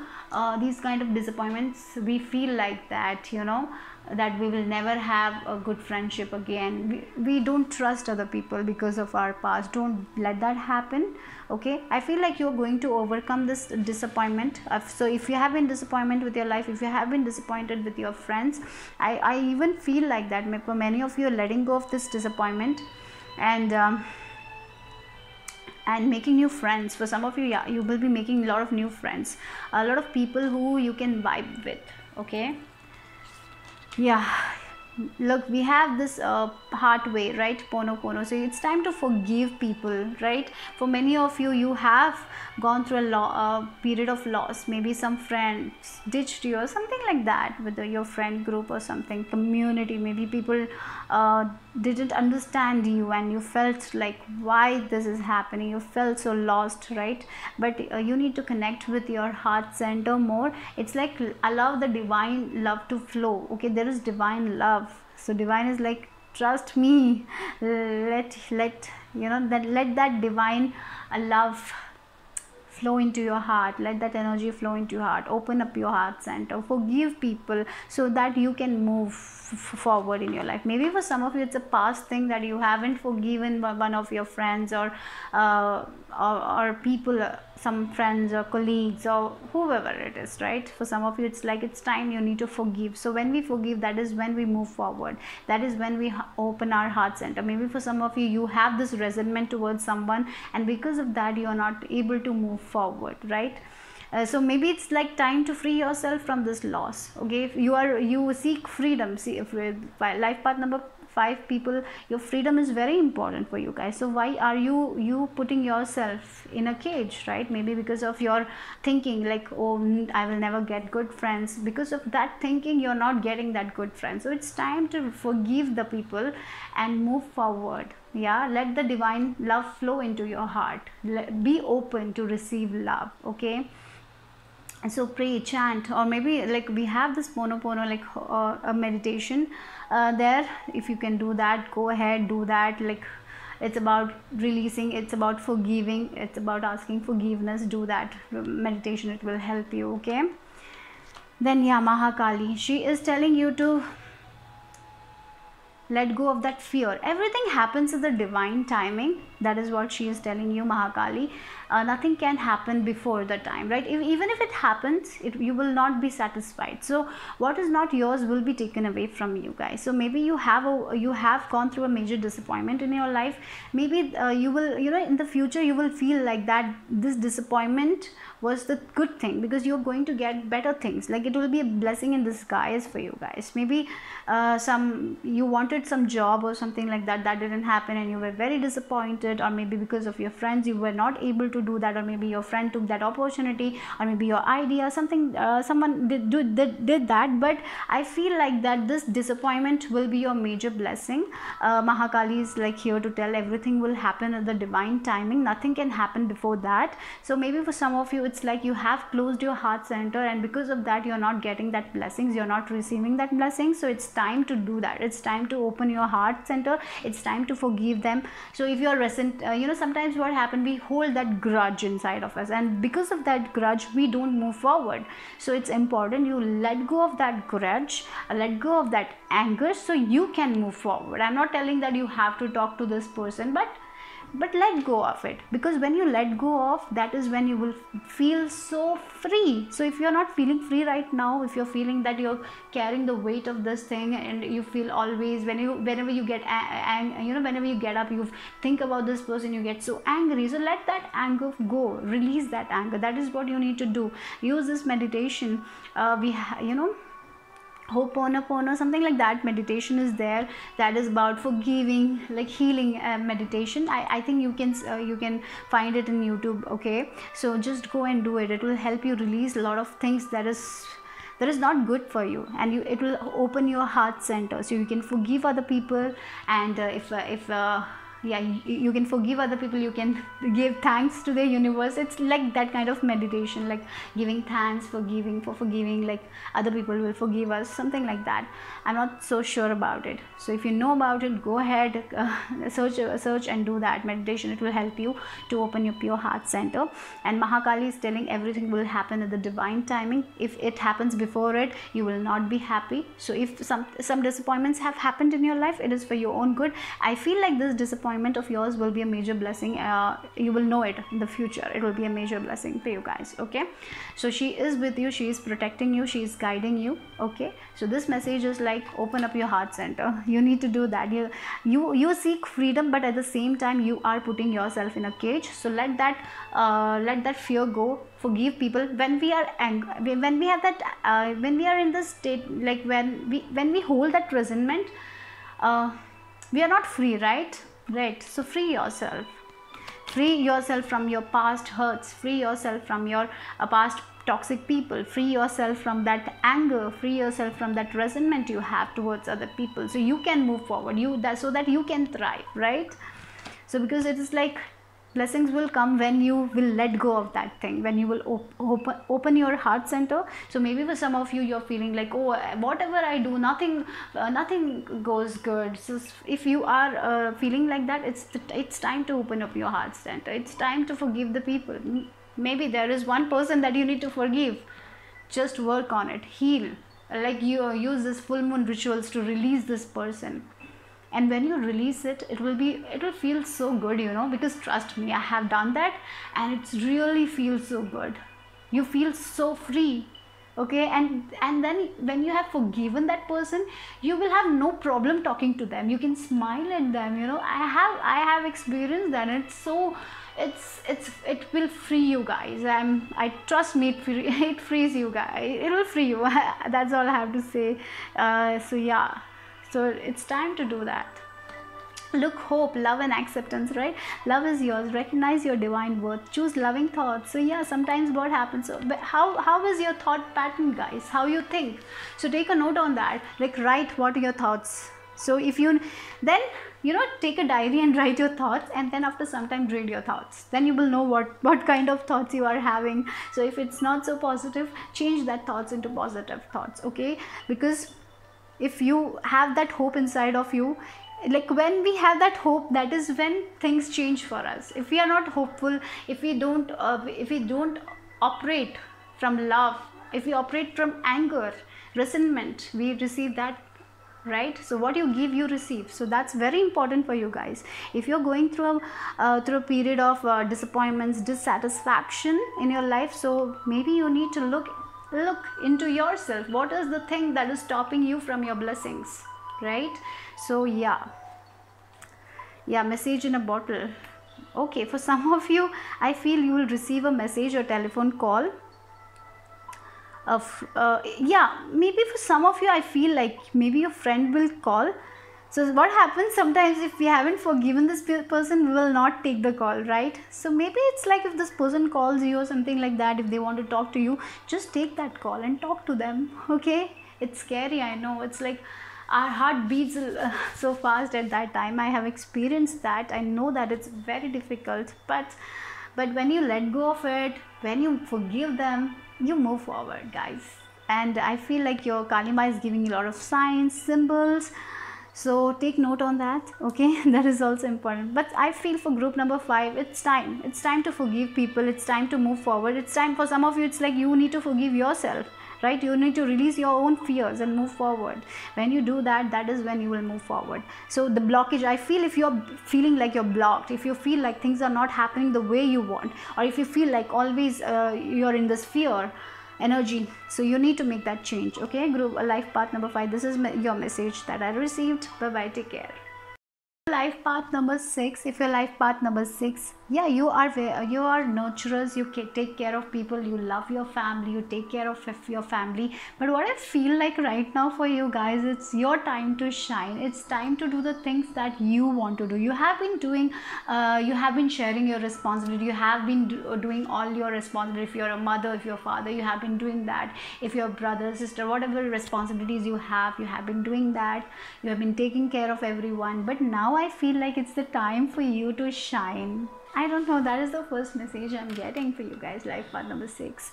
these kind of disappointments, we feel like that, you know, that we will never have a good friendship again. We don't trust other people because of our past. Don't let that happen. Okay, I feel like you're going to overcome this disappointment. So if you have been disappointed with your life, if you have been disappointed with your friends, I even feel like that for many of you are letting go of this disappointment and making new friends. For some of you, yeah, you will be making a lot of new friends, a lot of people who you can vibe with. Okay, yeah, look, we have this heart way, right? Pono. So it's time to forgive people, right? For many of you, you have gone through a period of loss. Maybe some friends ditched you or something like that, with your friend group or something, community. Maybe people didn't understand you and you felt like, why this is happening? You felt so lost, right? But you need to connect with your heart center more. It's like allow the divine love to flow. Okay, there is divine love. So divine is like, trust me, let you know that, let that divine love flow into your heart. Let that energy flow into your heart. Open up your heart center. Forgive people so that you can move forward in your life. Maybe for some of you it's a past thing that you haven't forgiven one of your friends or people, some friends or colleagues or whoever it is, right? For some of you it's like it's time you need to forgive. So when we forgive, that is when we move forward. That is when we open our heart center. Maybe for some of you, you have this resentment towards someone, and because of that you are not able to move forward, right? So maybe it's like time to free yourself from this loss. Okay, if you seek freedom. See, if life path number 5 people, your freedom is very important for you guys. So why are you putting yourself in a cage, right? Maybe because of your thinking like, oh, I will never get good friends. Because of that thinking, you're not getting that good friends. So it's time to forgive the people and move forward. Yeah, let the divine love flow into your heart. Be open to receive love. Okay, and so pray, chant, or maybe like we have this pono, like a meditation there. If you can do that, go ahead, do that. Like, it's about releasing, it's about forgiving, it's about asking forgiveness. Do that meditation, it will help you. Okay, then yeah, Mahakali, she is telling you to let go of that fear. Everything happens in the divine timing. That is what she is telling you, Mahakali. Nothing can happen before the time, right? Even if it happens, you will not be satisfied. So what is not yours will be taken away from you guys. So maybe you have gone through a major disappointment in your life. Maybe you will, you know, in the future you will feel like that this disappointment was the good thing, because you're going to get better things. Like, it will be a blessing in disguise for you guys. Maybe you wanted some job or something like that didn't happen and you were very disappointed, or maybe because of your friends you were not able to do that, or maybe your friend took that opportunity, or maybe your idea, something someone did that. But I feel like that this disappointment will be your major blessing. Mahakali is like here to tell everything will happen at the divine timing. Nothing can happen before that. So maybe for some of you it's like you have closed your heart center, and because of that you're not getting that blessings, you're not receiving that blessing. So it's time to do that. It's time to open your heart center. It's time to forgive them. So if you're resent, sometimes what happens, we hold that grudge inside of us, and because of that grudge we don't move forward. So it's important you let go of that grudge, let go of that anger, so you can move forward. I'm not telling that you have to talk to this person, but let go of it, because when you let go of that is when you will feel so free. So if you're not feeling free right now, if you're feeling that you're carrying the weight of this thing, and you feel always whenever you get whenever you get up, you think about this person, you get so angry. So let that anger go, release that anger. That is what you need to do. Use this meditation. Ho'oponopono, something like that meditation is there, that is about forgiving, like healing meditation. I think you can find it in YouTube. Okay, so just go and do it. It will help you release a lot of things that is not good for you, and it will open your heart center, so you can forgive other people. And you can forgive other people, you can give thanks to the universe. It's like that kind of meditation, like giving thanks, forgiving, like other people will forgive us, something like that. I'm not so sure about it. So if you know about it, go ahead, search and do that meditation. It will help you to open up your heart center. And Mahakali is telling everything will happen at the divine timing. If it happens before it, you will not be happy. So if some disappointments have happened in your life, it is for your own good. I feel like this disappointment of yours will be a major blessing. You will know it in the future. It will be a major blessing for you guys. Okay, so she is with you, she is protecting you, she is guiding you. Okay, so this message is like, open up your heart center. You need to do that. You seek freedom, but at the same time you are putting yourself in a cage. So let that fear go. Forgive people. When we are angry, when we have that when we are in this state, like when we hold that resentment, we are not free, right? So free yourself from your past hurts, free yourself from your past toxic people, free yourself from that anger, free yourself from that resentment you have towards other people, so you can move forward, so that you can thrive, right? So because it is like, blessings will come when you will let go of that thing, when you will open your heart center. So maybe for some of you, you're feeling like, oh, whatever I do, nothing goes good. So if you are feeling like that, it's time to open up your heart center. It's time to forgive the people. Maybe there is one person that you need to forgive. Just work on it, heal. Like you use this full moon rituals to release this person. And when you release it, it will feel so good, because trust me, I have done that, and it really feels so good. You feel so free. Okay, and then when you have forgiven that person, you will have no problem talking to them. You can smile at them. I have experienced that. And it will free you guys. I trust me, it frees you guys. It will free you. That's all I have to say. So yeah. So it's time to do that. Look, hope, love and acceptance, right? Love is yours. Recognize your divine worth. Choose loving thoughts. So yeah, sometimes what happens, but how is your thought pattern, guys? How you think? So take a note on that. Like, write what are your thoughts. So if you then take a diary and write your thoughts, and then after some time read your thoughts. Then you will know what kind of thoughts you are having. So if it's not so positive, change that thoughts into positive thoughts. Okay, because if you have that hope inside of you, like when we have that hope, that is when things change for us. If we are not hopeful, if we don't operate from love, if we operate from anger, resentment, we receive that, right? So what you give, you receive. So that's very important for you guys. If you're going through a period of disappointments, dissatisfaction in your life, so maybe you need to look into yourself. What is the thing that is stopping you from your blessings, right? So yeah, message in a bottle. Okay, for some of you, I feel you will receive a message or telephone call. Maybe for some of you, I feel like maybe your friend will call. So what happens sometimes, if we haven't forgiven this person, we will not take the call, right? So maybe it's like, if this person calls you or something like that, if they want to talk to you, just take that call and talk to them. Okay, it's scary, I know. It's like our heart beats so fast at that time. I have experienced that. I know that it's very difficult, but but when you let go of it, when you forgive them, you move forward, guys. And I feel like your Kalima is giving you a lot of signs, symbols, so take note on that, okay? That is also important. But I feel for group number 5, it's time to forgive people, it's time to move forward. It's time for some of you, it's like you need to forgive yourself, right? You need to release your own fears and move forward. When you do that, that is when you will move forward. So the blockage, I feel, if you're feeling like you're blocked, if you feel like things are not happening the way you want, or if you feel like always you're in this fear energy, so you need to make that change, okay? Group life path number 5, this is your message that I received. Bye bye, take care. Life path number 6, if your life path number 6, yeah, you are nurturers, you take care of people, you love your family, you take care of your family. But what I feel like right now for you guys, it's your time to shine. It's time to do the things that you want to do. You have been doing you have been sharing your responsibility, you have been doing all your responsibility. If you're a mother, if you're a father, you have been doing that. If you're a brother, sister, whatever responsibilities you have been doing that. You have been taking care of everyone, but now I feel like it's the time for you to shine. I don't know, that is the first message I'm getting for you guys, life path number 6.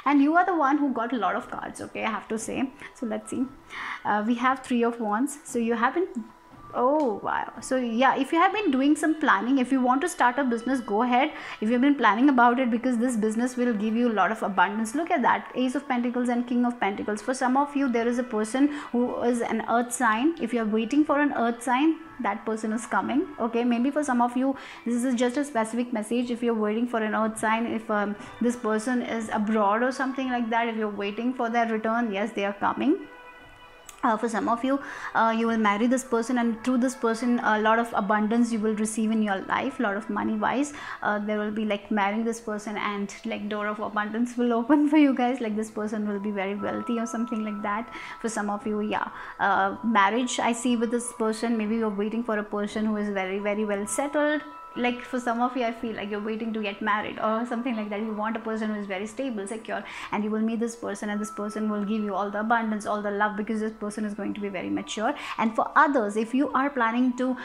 And you are the one who got a lot of cards, okay, I have to say. So let's see. We have 3 of Wands. So you haven't, oh wow. So yeah, if you have been doing some planning, if you want to start a business, go ahead. If you've been planning about it, because this business will give you a lot of abundance. Look at that, Ace of Pentacles and King of Pentacles. For some of you, there is a person who is an earth sign. If you're waiting for an earth sign, that person is coming, okay? Maybe for some of you, this is just a specific message. If you're waiting for an earth sign, if this person is abroad or something like that, if you're waiting for their return, yes, they are coming. For some of you, you will marry this person, and through this person a lot of abundance you will receive in your life, a lot of money wise. There will be like marrying this person, and like door of abundance will open for you guys, like this person will be very wealthy or something like that. For some of you, yeah, marriage I see with this person. Maybe you're waiting for a person who is very, very well settled. Like for some of you, I feel like you're waiting to get married or something like that. You want a person who is very stable, secure, and you will meet this person, and this person will give you all the abundance, all the love, because this person is going to be very mature. And for others, if you are planning to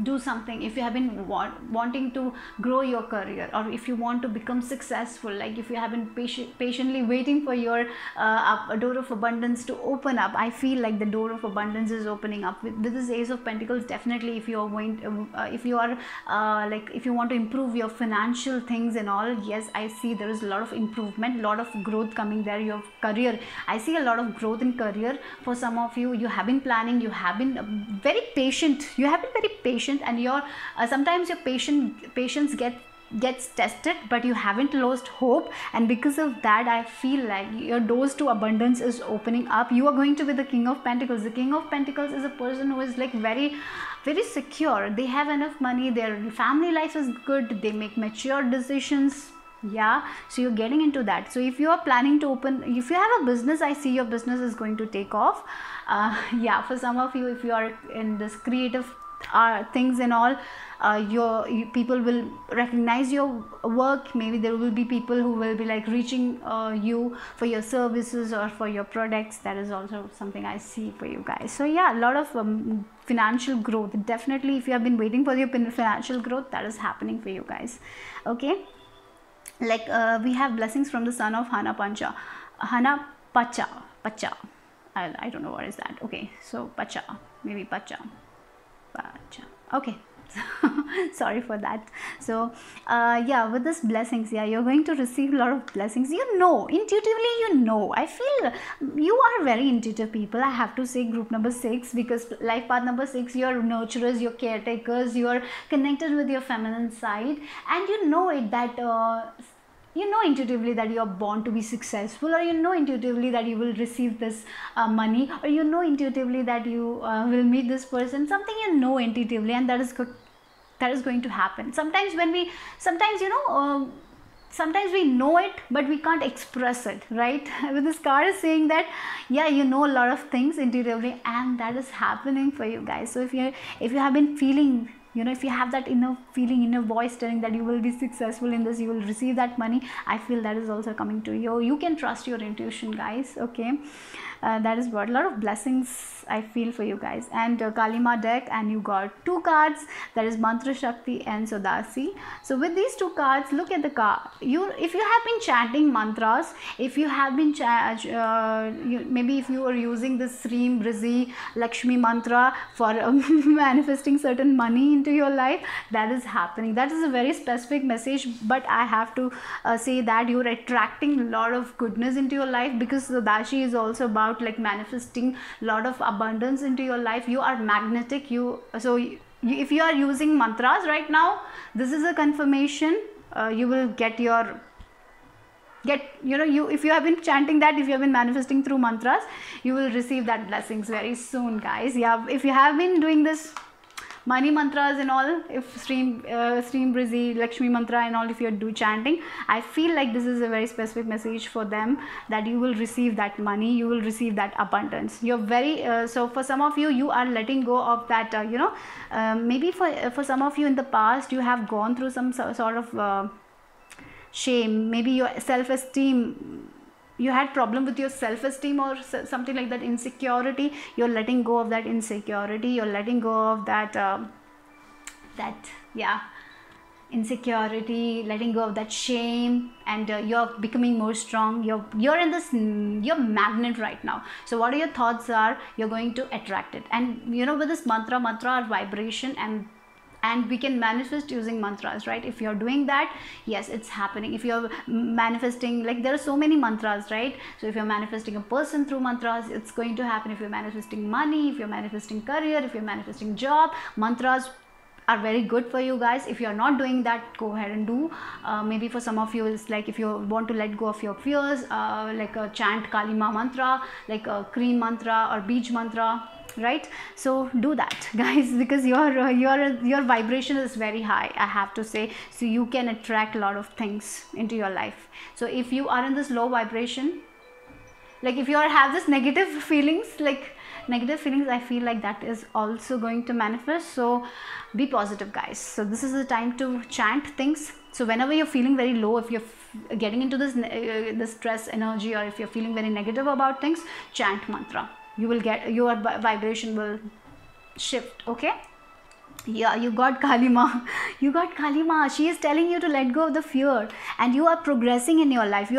do something, if you have been wanting to grow your career, or if you want to become successful, like if you have been patiently waiting for your a door of abundance to open up, I feel like the door of abundance is opening up with this Ace of Pentacles. Definitely, if you are going if you are like if you want to improve your financial things and all, yes, I see there is a lot of improvement, a lot of growth coming there. Your career, I see a lot of growth in career. For some of you, you have been planning, you have been very patient, you have been very patient, and your sometimes your patience gets tested, but you haven't lost hope, and because of that, I feel like your doors to abundance is opening up. You are going to be the King of Pentacles. The King of Pentacles is a person who is like very, very secure. They have enough money, their family life is good, they make mature decisions. Yeah, so you're getting into that. So if you are planning to open, if you have a business, I see your business is going to take off. Yeah, for some of you, if you are in this creative things and all, people will recognize your work. Maybe there will be people who will be like reaching you for your services or for your products. That is also something I see for you guys. So yeah, a lot of financial growth. Definitely, if you have been waiting for your financial growth, that is happening for you guys, okay? Like we have blessings from the son of Hana Pacha. I don't know what is that. Okay, so Pacha, maybe Pacha. Okay. Sorry for that. So yeah, with this blessings, yeah, you're going to receive a lot of blessings. You know, intuitively, you know. I feel you are very intuitive people, I have to say, group number 6, because life path number 6, you're nurturers, you're caretakers, you're connected with your feminine side, and you know it that you know intuitively that you are born to be successful, or you know intuitively that you will receive this money, or you know intuitively that you will meet this person, something you know intuitively, and that is good, that is going to happen. Sometimes you know, sometimes we know it, but we can't express it, right? With this card is saying that, yeah, you know a lot of things intuitively, and that is happening for you guys. So if you have been feeling, you know, if you have that inner feeling, inner voice telling that you will be successful in this, you will receive that money, I feel that is also coming to you. You can trust your intuition, guys, okay? That is what, a lot of blessings yes, I feel for you guys. And Kalima deck, and you got 2 cards, that is Mantra Shakti and Sodasi. So with these 2 cards, look at the card. If you have been chanting mantras, if you have been maybe if you are using this Sreem Brizi Lakshmi mantra for manifesting certain money into your life, that is happening. That is a very specific message, but I have to say that you're attracting a lot of goodness into your life, because the Dashi is also about like manifesting a lot of abundance into your life. You are magnetic. If you are using mantras right now, this is a confirmation. You will get if you have been chanting that, if you have been manifesting through mantras, you will receive that blessings very soon, guys. Yeah, if you have been doing this money mantras and all, if Sreem Brizi Lakshmi mantra and all, if you do chanting, I feel like this is a very specific message for them, that you will receive that money, you will receive that abundance. You're very so for some of you, you are letting go of that maybe for some of you in the past, you have gone through some sort of shame, maybe your self-esteem, you had problem with your self-esteem or something like that, insecurity. You're letting go of that insecurity, you're letting go of that insecurity, letting go of that shame, and you're becoming more strong. You're in this, you're magnet right now. So what your thoughts are, you're going to attract it. And with this mantra are vibration, and we can manifest using mantras, right? If you're doing that, yes, it's happening. If you're manifesting, like there are so many mantras, right? So if you're manifesting a person through mantras, it's going to happen. If you're manifesting money, if you're manifesting career, if you're manifesting job, mantras are very good for you guys. If you're not doing that, go ahead and do. Maybe for some of you, it's like if you want to let go of your fears, like a chant Kalima mantra, like a cream mantra or beach mantra, right? So do that, guys, because your vibration is very high, I have to say. So you can attract a lot of things into your life. So if you are in this low vibration, like if you have this negative feelings, I feel like that is also going to manifest. So be positive, guys. So this is the time to chant things. So whenever you're feeling very low, if you're getting into this stress energy, or if you're feeling very negative about things, chant mantra. You will get, your vibration will shift. Okay, yeah, you got Kalima. You got Kalima. She is telling you to let go of the fear, and you are progressing in your life.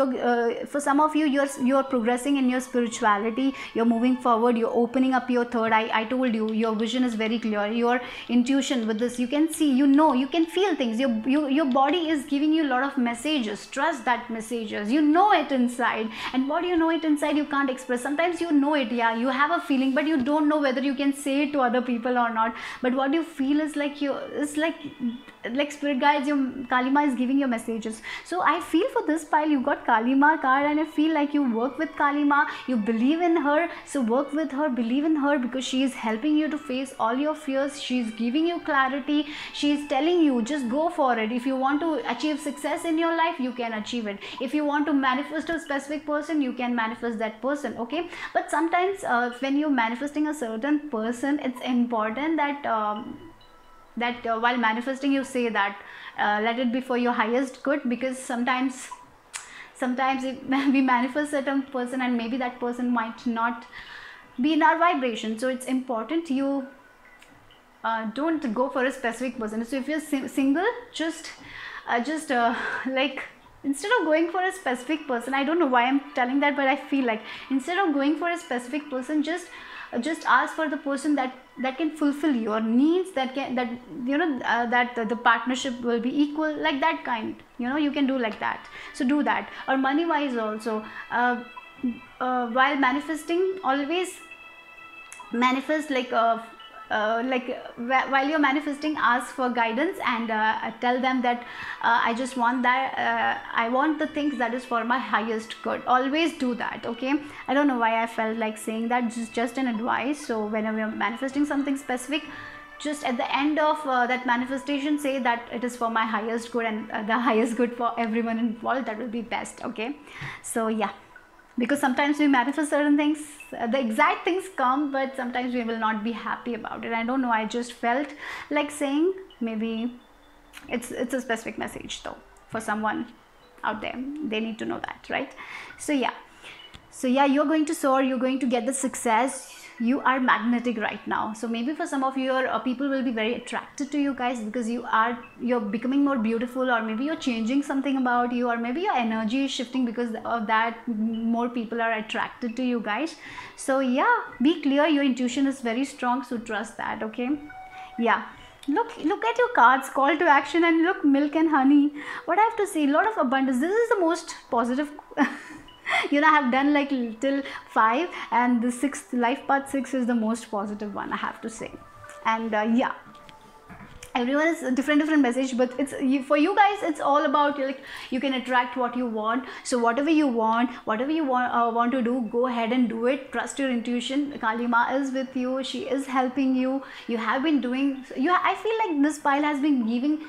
For some of you, you're progressing in your spirituality. You're moving forward. You're opening up your third eye. I told you, your vision is very clear. Your intuition with this, you can see, you can feel things. Your body is giving you a lot of messages. Trust that messages. You know it inside, and what you know it inside, you can't express. Sometimes you know it, yeah, you have a feeling, but you don't know whether you can say it to other people or not. But what you feel is like spirit guides, your Kalima is giving you messages. So I feel for this pile, you got Kalima card, and I feel like you work with Kalima, you believe in her. So work with her, believe in her, because she is helping you to face all your fears. She is giving you clarity. She is telling you, just go for it. If you want to achieve success in your life, you can achieve it. If you want to manifest a specific person, you can manifest that person. Okay, but sometimes when you're manifesting a certain person, it's important that while manifesting, you say that let it be for your highest good, because sometimes we manifest certain person, and maybe that person might not be in our vibration. So it's important you don't go for a specific person. So if you're single, just like, instead of going for a specific person, I don't know why I'm telling that, but I feel like instead of going for a specific person, just ask for the person that can fulfill your needs, that the partnership will be equal, like that kind, you can do like that. So do that. Or money wise also, while manifesting, always manifest while you're manifesting, ask for guidance, and tell them that I just want that, I want the things that is for my highest good. Always do that. Okay, I don't know why I felt like saying that, just an advice. So whenever you're manifesting something specific, just at the end of that manifestation, say that it is for my highest good, and the highest good for everyone involved, that will be best. Okay, so yeah, because sometimes we manifest certain things, the exact things come, but sometimes we will not be happy about it. I don't know, I just felt like saying, maybe it's a specific message though for someone out there. They need to know that, right? So yeah, you're going to soar, you're going to get the success. you are magnetic right now. So maybe for some of your people will be very attracted to you guys, because you're becoming more beautiful, or maybe you're changing something about you, or maybe your energy is shifting, because of that more people are attracted to you guys. So yeah, be clear, your intuition is very strong, so trust that. Okay, yeah. Look at your cards, call to action, and look, milk and honey. What I have to say, a lot of abundance. This is the most positive you know, I have done like till 5, and the 6th life path 6 is the most positive one, I have to say. And yeah, everyone is a different message, but it's for you guys, it's all about like you can attract what you want. So whatever you want to do, go ahead and do it. Trust your intuition. Kali Ma is with you, she is helping you. You have been doing, I feel like this pile has been giving,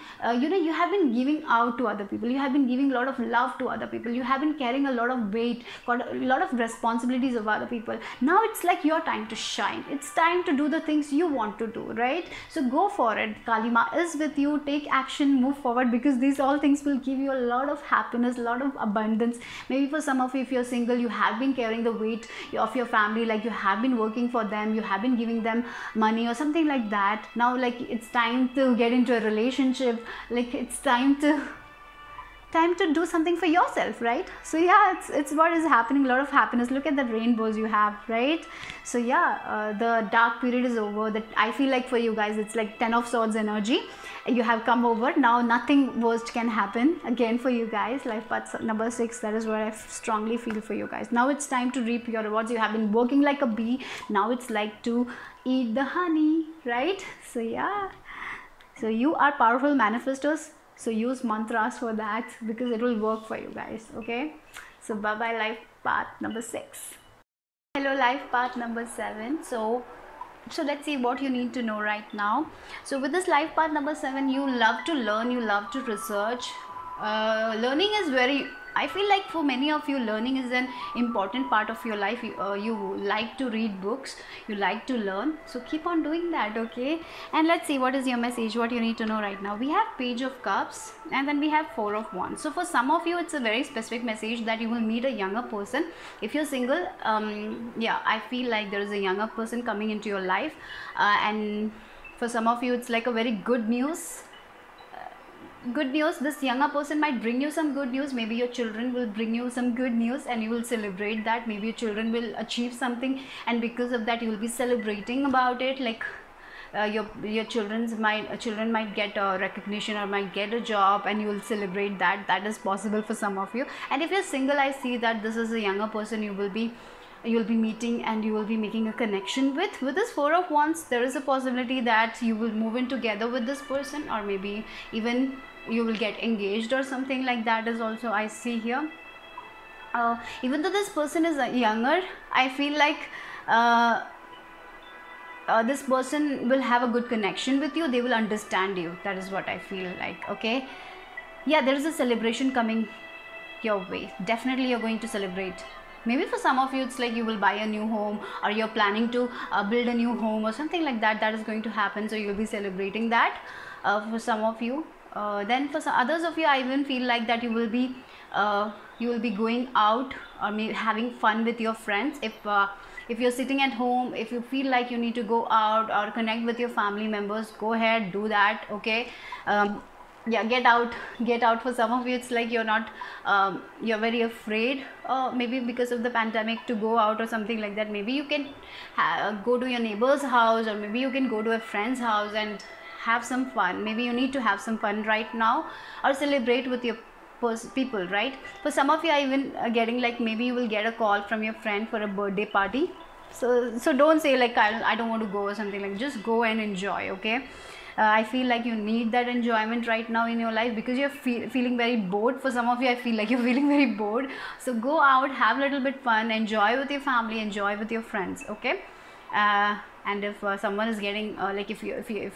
you know, you have been giving out to other people, you have been giving a lot of love to other people, you have been carrying a lot of weight, got a lot of responsibilities of other people. Now it's like your time to shine, it's time to do the things you want to do, right? So go for it. Kali Ma is with you. Take action, move forward, because these all things will give you a lot of happiness, a lot of abundance. Maybe for some of you, if you're single, you have been carrying the weight of your family, like you have been working for them, you have been giving them money or something like that. Now like it's time to get into a relationship, like it's time to do something for yourself, right? So yeah, it's what is happening, a lot of happiness. Look at the rainbows you have, right? So yeah, the dark period is over. That I feel like for you guys, it's like 10 of Swords energy. You have come over now, nothing worst can happen again for you guys. Life path number 6, that is what I strongly feel for you guys. Now it's time to reap your rewards. You have been working like a bee, now it's like to eat the honey, right? So yeah, so you are powerful manifestors. So use mantras for that, because it will work for you guys. Okay, so bye bye life path number 6. Hello life path number 7. So let's see what you need to know right now. So with this life path number 7, you love to learn, you love to research. Learning is very, I feel like for many of you, learning is an important part of your life. You like to read books, you like to learn, so keep on doing that. Okay, and let's see what is your message, what you need to know right now. We have Page of Cups, and then we have 4 of Wands. So for some of you, it's a very specific message that you will meet a younger person. If you're single, yeah, I feel like there is a younger person coming into your life, and for some of you, it's like a very good news. This younger person might bring you some good news. Maybe your children will bring you some good news, and you will celebrate that. Maybe your children will achieve something, and because of that you will be celebrating about it. Like your children might get a recognition, or might get a job, and you will celebrate that. That is possible for some of you. And if you're single, I see that this is a younger person you'll be meeting, and you will be making a connection with this 4 of Wands. There is a possibility that you will move in together with this person, or maybe even you will get engaged or something like that is also I see here. Even though this person is younger, I feel like this person will have a good connection with you. They will understand you. That is what I feel like. Okay, yeah, there is a celebration coming your way. Definitely you're going to celebrate. Maybe for some of you, it's like you will buy a new home, or you're planning to build a new home or something like that. That is going to happen, so you'll be celebrating that for some of you. Then for some others of you, I even feel like that you will be going out, or maybe having fun with your friends. If you're sitting at home, if you feel like you need to go out or connect with your family members, go ahead, do that. Okay, yeah, get out. For some of you, it's like you're not you're very afraid, maybe because of the pandemic, to go out or something like that. Maybe you can go to your neighbor's house, or maybe you can go to a friend's house and have some fun. Maybe you need to have some fun right now, or celebrate with your people, right? For some of you, I even getting like maybe you will get a call from your friend for a birthday party. So don't say like I don't want to go or something. Like just go and enjoy. Okay, I feel like you need that enjoyment right now in your life, because you're feeling very bored. For some of you, I feel like you're feeling very bored. So go out, have a little bit fun, enjoy with your family, enjoy with your friends. Okay, and if someone is getting like if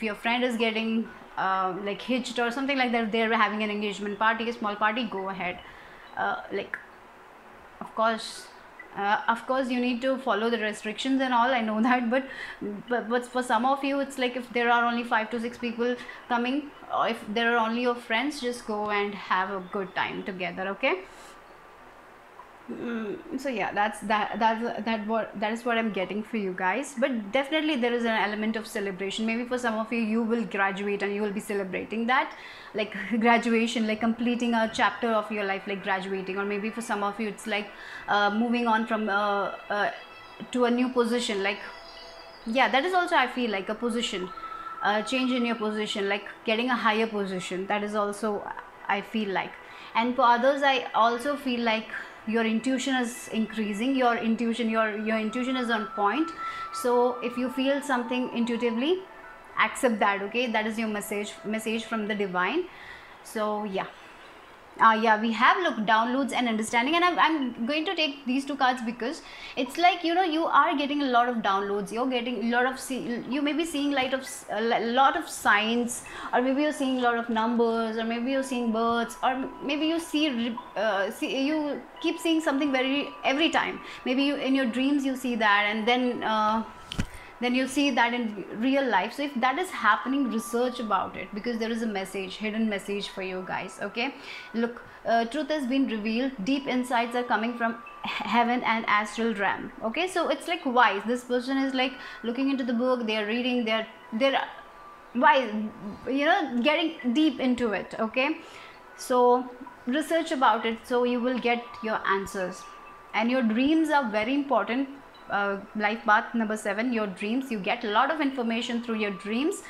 your friend is getting like hitched or something like that, they're having an engagement party, a small party, go ahead. Like of course you need to follow the restrictions and all, I know that, but for some of you, it's like if there are only 5 to 6 people coming, or if there are only your friends, just go and have a good time together. Okay, So yeah, that is what I'm getting for you guys. But definitely there is an element of celebration. Maybe for some of you, you will graduate and you will be celebrating that, like graduation, like completing a chapter of your life, like graduating. Or maybe for some of you, it's like moving on from to a new position. Like, yeah, that is also, I feel like, a position, change in your position, like getting a higher position. That is also, I feel like. And for others, I also feel like your intuition is increasing, your intuition is on point. So if you feel something intuitively, accept that, okay? That is your message from the divine. So yeah. Yeah, we have looked downloads and understanding, and I'm going to take these two cards because it's like, you know, you are getting a lot of downloads, you're getting a lot of you may be seeing a lot of signs, or maybe you're seeing a lot of numbers, or maybe you're seeing birds, or maybe you you keep seeing something every time. Maybe in your dreams you see that, and then you see that in real life. So if that is happening, research about it, because there is a hidden message for you guys, okay? Look, truth has been revealed, deep insights are coming from heaven and astral realm, okay? So it's like wise, this person is like looking into the book, they are reading, they're wise, you know, getting deep into it, okay? So research about it, so you will get your answers. And your dreams are very important. Life path number 7, your dreams, you get a lot of information through your dreams.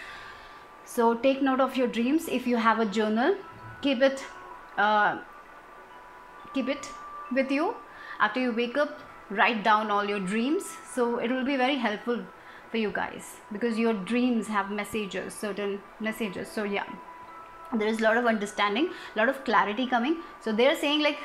So take note of your dreams. If you have a journal, keep it with you. After you wake up, write down all your dreams, so it will be very helpful for you guys, because your dreams have messages, certain messages. So yeah, there is a lot of understanding, a lot of clarity coming. So they're saying like,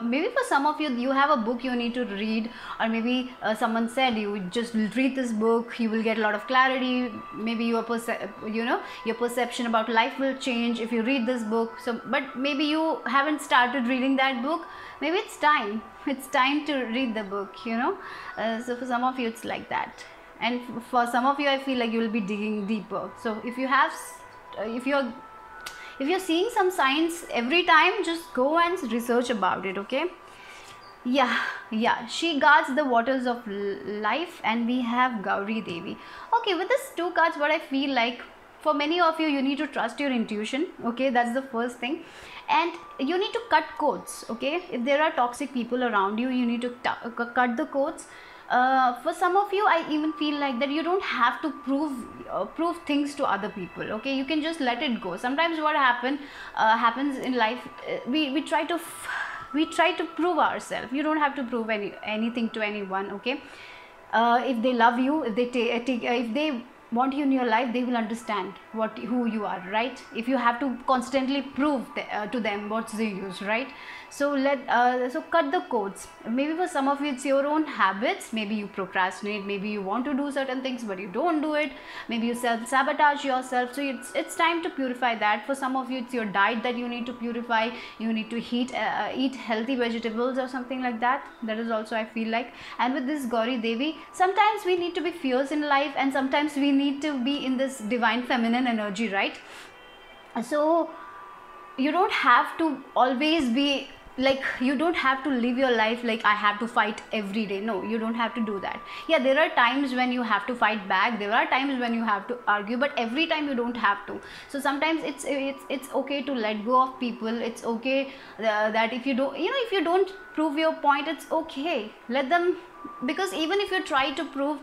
maybe for some of you, you have a book you need to read, or maybe someone said you just read this book, you will get a lot of clarity. Maybe your perception about life will change if you read this book. So but maybe you haven't started reading that book. Maybe it's time to read the book, you know. So for some of you it's like that, and for some of you, I feel like you will be digging deeper. So if you're seeing some signs every time, just go and research about it, okay? Yeah, she guards the waters of life, and we have Gauri Devi. Okay, with these two cards, what I feel like, for many of you, you need to trust your intuition, okay? That's the first thing. And you need to cut codes, okay? If there are toxic people around you, you need to cut the codes. For some of you, I even feel like that you don't have to prove things to other people, okay? You can just let it go. Sometimes what happens in life, we try to prove ourselves. You don't have to prove anything to anyone, okay? If they love you, if they want you in your life, they will understand who you are, right? If you have to constantly prove to them, what's the use, right? So so cut the codes. Maybe for some of you, it's your own habits. Maybe you procrastinate, maybe you want to do certain things but you don't do it, maybe you self-sabotage yourself. So it's time to purify that. For some of you, it's your diet that you need to purify. You need to eat healthy vegetables or something like that. That is also, I feel like. And with this Gauri Devi, sometimes we need to be fierce in life, and sometimes we need to be in this divine feminine energy, right? So you don't have to always be like, you don't have to live your life like I have to fight every day. No, you don't have to do that. Yeah, there are times when you have to fight back, there are times when you have to argue, but every time you don't have to. So sometimes it's okay to let go of people. It's okay that if you don't prove your point, it's okay, let them. Because even if you try to prove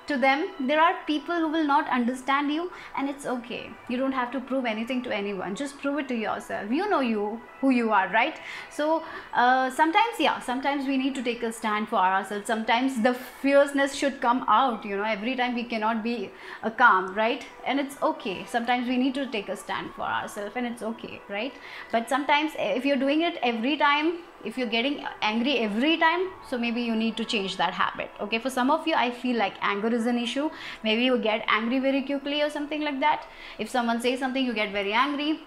to them, there are people who will not understand you, and it's okay. You don't have to prove anything to anyone. Just prove it to yourself. You know who you are, right? So sometimes we need to take a stand for ourselves. Sometimes the fierceness should come out, every time we cannot be calm, right? And it's okay. Sometimes we need to take a stand for ourselves, and it's okay, right? But sometimes if you're doing it every time, if you're getting angry every time, so maybe you need to change that habit, okay? For some of you, I feel like anger is an issue. Maybe you get angry very quickly or something like that. If someone says something, you get very angry.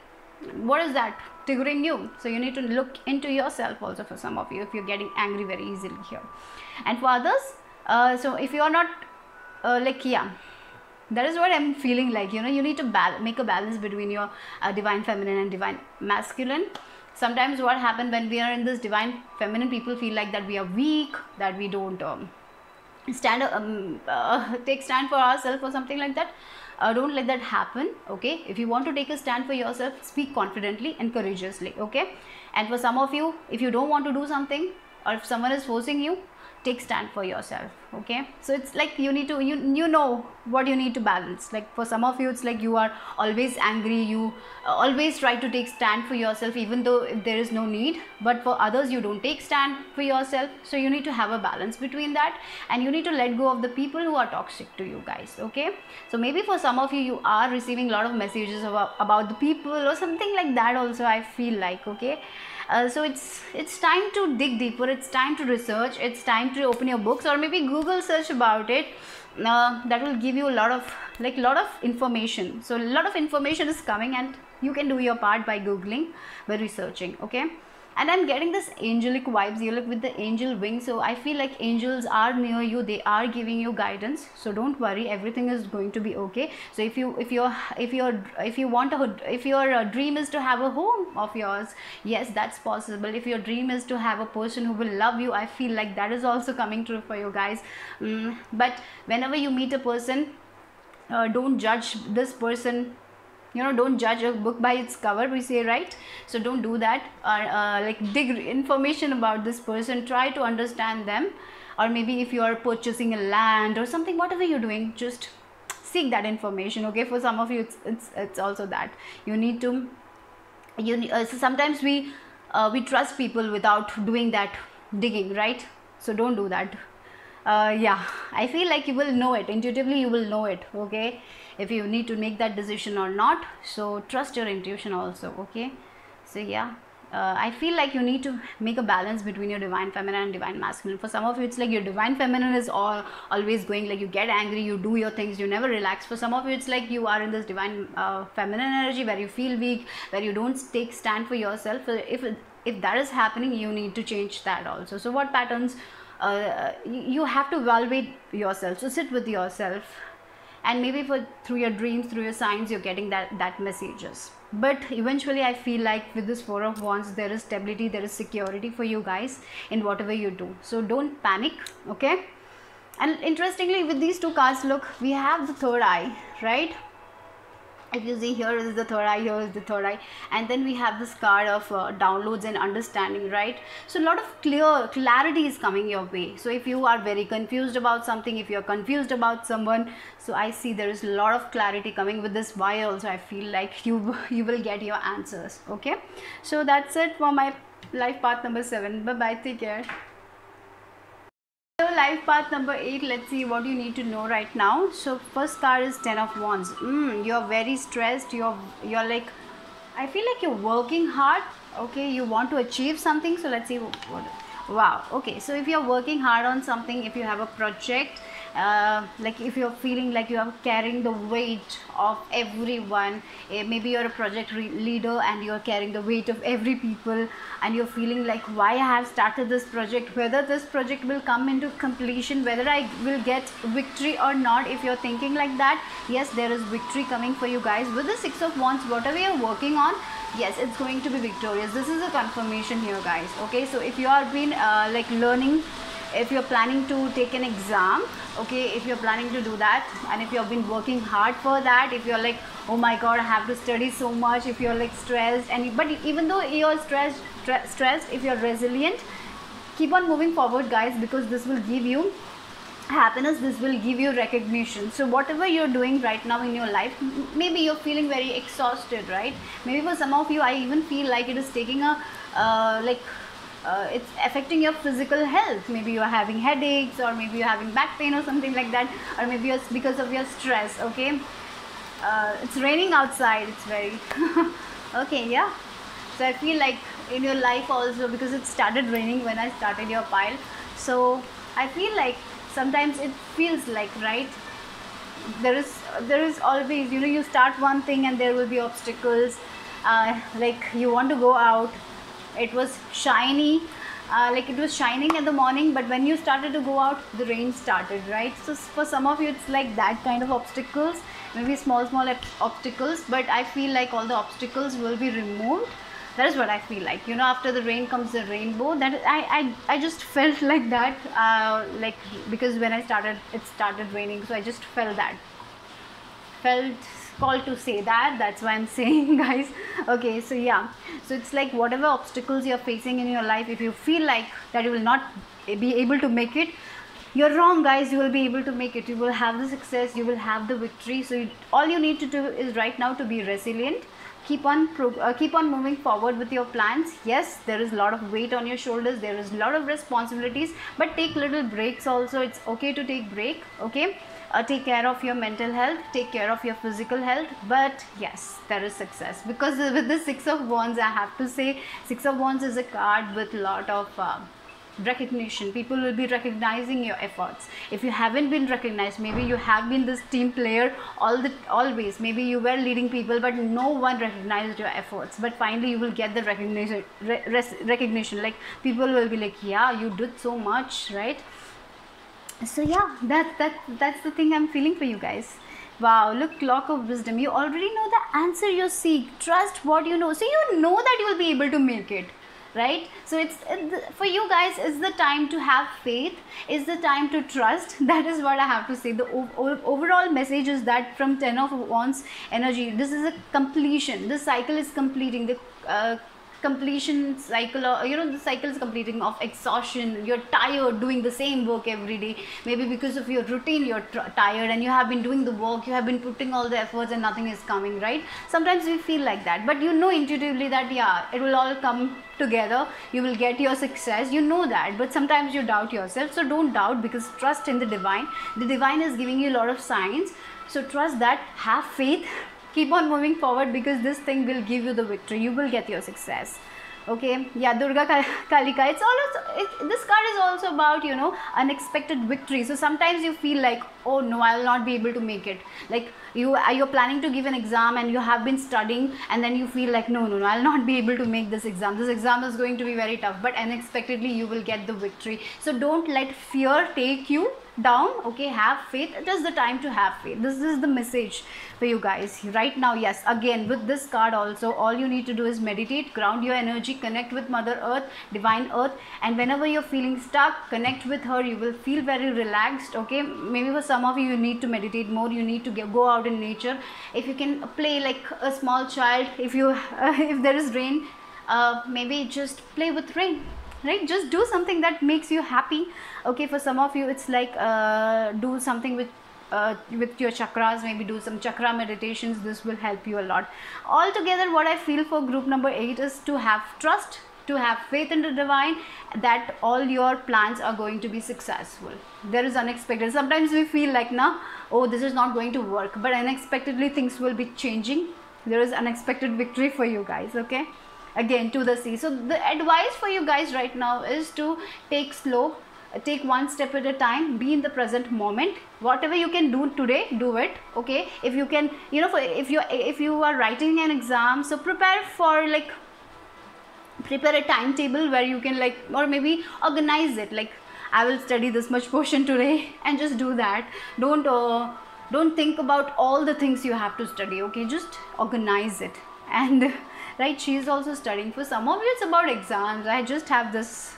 What is that triggering you? So you need to look into yourself also, for some of you, if you're getting angry very easily here. And for others, so if you are not that is what I'm feeling like, you need to make a balance between your divine feminine and divine masculine. sometimes what happens when we are in this divine feminine, people feel like that we are weak, that we don't take stand for ourselves or something like that. Don't let that happen. Okay, if you want to take a stand for yourself, speak confidently and courageously. Okay, and for some of you, if you don't want to do something, or if someone is forcing you, take stand for yourself. Okay, so it's like you need to, you know what you need to balance. Like for some of you, it's like you are always angry, you always try to take stand for yourself even though if there is no need, but for others you don't take stand for yourself. So you need to have a balance between that, and you need to let go of the people who are toxic to you guys. Okay, so maybe for some of you, you are receiving a lot of messages about the people or something like that also, I feel like. Okay, so it's time to dig deeper, it's time to research, it's time to open your books or maybe Google search about it. That will give you a lot of information. So a lot of information is coming, and you can do your part by Googling, by researching. Okay, and I'm getting this angelic vibes here, like with the angel wings. So I feel like angels are near you, they are giving you guidance. So don't worry, everything is going to be okay. So if your dream is to have a home of yours, yes, that's possible. If your dream is to have a person who will love you, I feel like that is also coming true for you guys. But whenever you meet a person, don't judge this person. Don't judge a book by its cover, we say, right? So don't do that. Like dig information about this person, try to understand them. Or maybe if you are purchasing a land or something, whatever you're doing, just seek that information. Okay, for some of you, it's also that you need to so sometimes we trust people without doing that digging, right? So don't do that. Yeah, I feel like you will know it intuitively, you will know it. Okay, if you need to make that decision or not, so trust your intuition also. Okay, so yeah, I feel like you need to make a balance between your divine feminine and divine masculine. For some of you, it's like your divine feminine is always going, like you get angry, you do your things, you never relax. For some of you, it's like you are in this divine feminine energy where you feel weak, where you don't take stand for yourself. So if that is happening, you need to change that also. So what patterns you have to evaluate yourself. So sit with yourself, and maybe through your dreams, through your signs, you're getting that messages. But eventually, I feel like with this Four of Wands, there is stability, there is security for you guys in whatever you do. So don't panic. Okay, and interestingly, with these two cards, look, we have the third eye, right? If you see, here is the third eye, here is the third eye, and then we have this card of downloads and understanding, right? So a lot of clarity is coming your way. So if you are very confused about something, if you're confused about someone, so I see there is a lot of clarity coming with this wire also. I feel like you will get your answers. Okay, so that's it for my life path number 7. Bye bye, take care. So life path number 8, let's see what you need to know right now. So first card is 10 of Wands. You're very stressed, you're like, I feel like you're working hard. Okay, you want to achieve something. So let's see what wow. Okay, so if you're working hard on something, if you have a project, like if you're feeling like you are carrying the weight of everyone, maybe you're a project leader and you're carrying the weight of every people, and you're feeling like, why I have started this project, whether this project will come into completion, whether I will get victory or not. If you're thinking like that, yes, there is victory coming for you guys. With the 6 of Wands, whatever you're working on, yes, it's going to be victorious. This is a confirmation here, guys. Okay, so if you have been like learning, if you're planning to take an exam, okay, if you're planning to do that, and if you have been working hard for that, if you're like, oh my god, I have to study so much, if you're like stressed, but even though you're stressed, if you're resilient, keep on moving forward, guys, because this will give you happiness, this will give you recognition. So whatever you're doing right now in your life, maybe you're feeling very exhausted, right? Maybe for some of you, I even feel like it is taking a it's affecting your physical health. Maybe you're having headaches, or maybe you're having back pain or something like that, or maybe it's because of your stress. Okay, it's raining outside, it's very okay, yeah. So I feel like in your life also, because it started raining when I started your pile, so I feel like sometimes it feels like, right, there is always, you start one thing and there will be obstacles. Like you want to go out, it was shiny, like it was shining in the morning, but when you started to go out, the rain started, right? So for some of you, it's like that kind of obstacles, maybe small obstacles, but I feel like all the obstacles will be removed. That is what I feel like. You know, after the rain comes the rainbow. That I just felt like that, like, because when I started, it started raining, so I just felt called to say that. That's why I'm saying, guys. Okay, so yeah, so it's like whatever obstacles you're facing in your life, if you feel like that you will not be able to make it, you're wrong, guys. You will be able to make it. You will have the success, you will have the victory. So all you need to do is right now to be resilient. Keep on moving forward with your plans. Yes, there is a lot of weight on your shoulders, there is a lot of responsibilities, but take little breaks also. It's okay to take break. Okay, take care of your mental health, take care of your physical health. But yes, there is success, because with the Six of Wands, I have to say, Six of Wands is a card with a lot of recognition. People will be recognizing your efforts. If you haven't been recognized, maybe you have been this team player always, maybe you were leading people, but no one recognized your efforts, but finally you will get the recognition. Like, people will be like, yeah, you did so much, right? So yeah, that's the thing I'm feeling for you guys. Wow, look, Clock of Wisdom. You already know the answer you seek. Trust what you know. So you know that you will be able to make it, right? So it's for you guys, it's the time to have faith, it's the time to trust. That is what I have to say. The overall message is that from 10 of Wands energy, this is a completion. This cycle is completing. The completion cycle, or you know, the cycle is completing of exhaustion. You're tired doing the same work every day, maybe because of your routine. You're tired, and you have been doing the work, you have been putting all the efforts, and nothing is coming, right? Sometimes we feel like that, but you know intuitively that yeah, it will all come together, you will get your success, you know that. But sometimes you doubt yourself, so don't doubt, because trust in the divine. The divine is giving you a lot of signs, so trust that, have faith, keep on moving forward, because this thing will give you the victory. You will get your success. Okay, yeah, Durga Kalika. It's also, this card is also about, you know, unexpected victory. So sometimes you feel like, oh no, I will not be able to make it. Like you're planning to give an exam and you have been studying, and then you feel like, no, I'll not be able to make this exam. This exam is going to be very tough, but unexpectedly you will get the victory. So don't let fear take you down. Okay, have faith. It is the time to have faith. This is the message for you guys right now. Yes, again with this card also, all you need to do is meditate, ground your energy, connect with Mother Earth, Divine Earth, and whenever you're feeling stuck, connect with her. You will feel very relaxed. Okay, maybe for some of you, you need to meditate more. You need to go out in nature. If you can play like a small child, if you if there is rain, maybe just play with rain, right? Just do something that makes you happy. Okay, for some of you it's like do something with your chakras, maybe do some chakra meditations. This will help you a lot. Altogether, what I feel for group number 8 is to have trust, to have faith in the divine, that all your plans are going to be successful. There is unexpected. Sometimes we feel like, oh, this is not going to work, but unexpectedly things will be changing. There is unexpected victory for you guys. Okay, again to the sea. So the advice for you guys right now is to take slow, take one step at a time, be in the present moment. Whatever you can do today, do it. Okay, if you can, you know, if you are writing an exam, so prepare a timetable where you can, like, or maybe organize it, like I will study this much portion today, and just do that. Don't think about all the things you have to study. Okay, just organize it. And right, she is also studying. For some of you it's about exams. I just have this,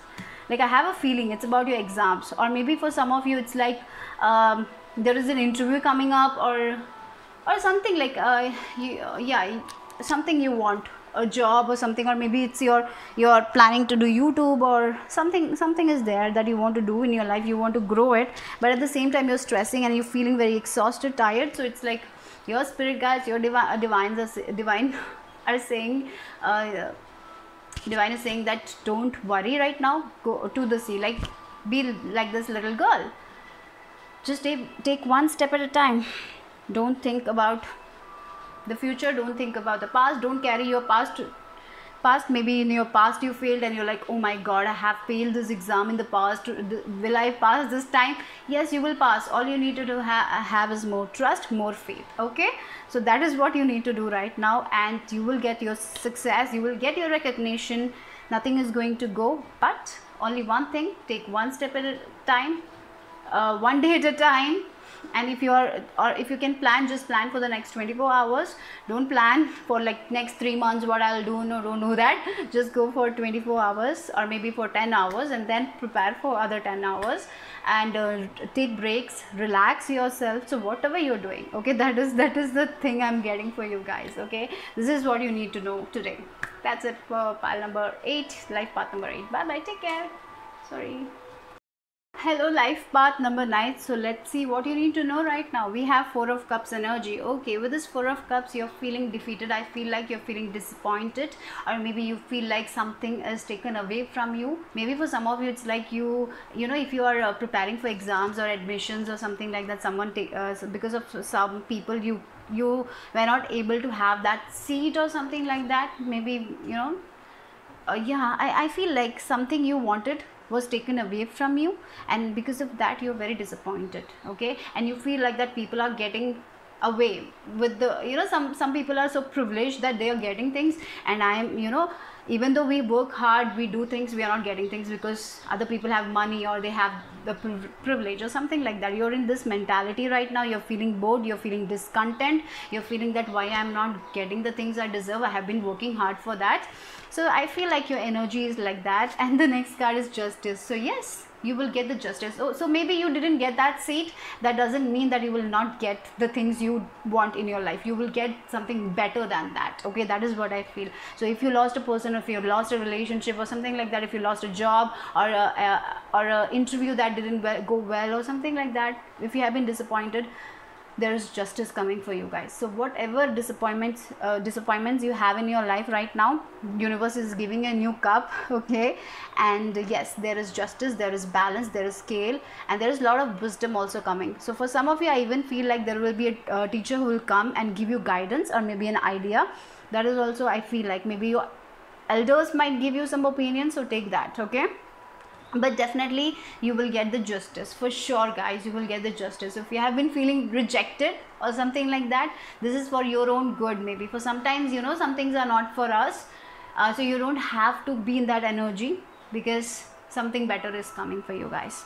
like, I have a feeling it's about your exams. Or maybe for some of you it's like there is an interview coming up, or something like something you want, a job or something, or maybe it's you're planning to do YouTube, or something is there that you want to do in your life. You want to grow it, but at the same time you're stressing and you're feeling very exhausted, tired. So it's like your spirit guides, your divine are saying, divine is saying that don't worry right now, go to the sea, like be like this little girl. Just take one step at a time. Don't think about the future, don't think about the past, don't carry your past. Maybe in your past you failed and you're like, oh my god, I have failed this exam in the past, will I pass this time? Yes, you will pass. All you need to do have is more trust, more faith. Okay, so that is what you need to do right now, and you will get your success, you will get your recognition. Nothing is going to go, but only one thing, take one step at a time, one day at a time. And if you are, or if you can plan, just plan for the next 24 hours. Don't plan for like next 3 months what I'll do. No, don't do that. Just go for 24 hours or maybe for 10 hours, and then prepare for other 10 hours, and take breaks, relax yourself. So whatever you're doing, okay, that is the thing I'm getting for you guys. Okay, this is what you need to know today. That's it for pile number 8, life path number 8. Bye bye, take care. Sorry. Hello, life path number 9. So let's see what you need to know right now. We have 4 of Cups energy. Okay, with this 4 of Cups, you're feeling defeated. I feel like you're feeling disappointed, or maybe you feel like something is taken away from you. Maybe for some of you, it's like you know, if you are preparing for exams or admissions or something like that, someone because of some people, you were not able to have that seat or something like that. Maybe, you know, yeah, I feel like something you wanted was taken away from you, and because of that you're very disappointed. Okay, and you feel like that people are getting away with the, you know, some people are so privileged that they are getting things, and I am, you know, even though we work hard, we do things, we are not getting things because other people have money or they have the privilege or something like that. You're in this mentality right now. You're feeling bored, you're feeling discontent, you're feeling that why I'm not getting the things I deserve. I have been working hard for that. So I feel like your energy is like that. And the next card is Justice. So yes, you will get the justice. So maybe you didn't get that seat. That doesn't mean that you will not get the things you want in your life. You will get something better than that. Okay, that is what I feel. So if you lost a person, if you lost a relationship or something like that, if you lost a job or a interview that didn't go well or something like that, if you have been disappointed, there is justice coming for you guys. So whatever disappointments you have in your life right now, universe is giving a new cup. Okay, and yes, there is justice, there is balance, there is scale, and there is a lot of wisdom also coming. So for some of you, I even feel like there will be a teacher who will come and give you guidance or maybe an idea. That is also, I feel like maybe your elders might give you some opinions, so take that. Okay, but definitely you will get the justice for sure, guys. You will get the justice. If you have been feeling rejected or something like that, this is for your own good. Maybe for sometimes, you know, some things are not for us, so you don't have to be in that energy, because something better is coming for you guys.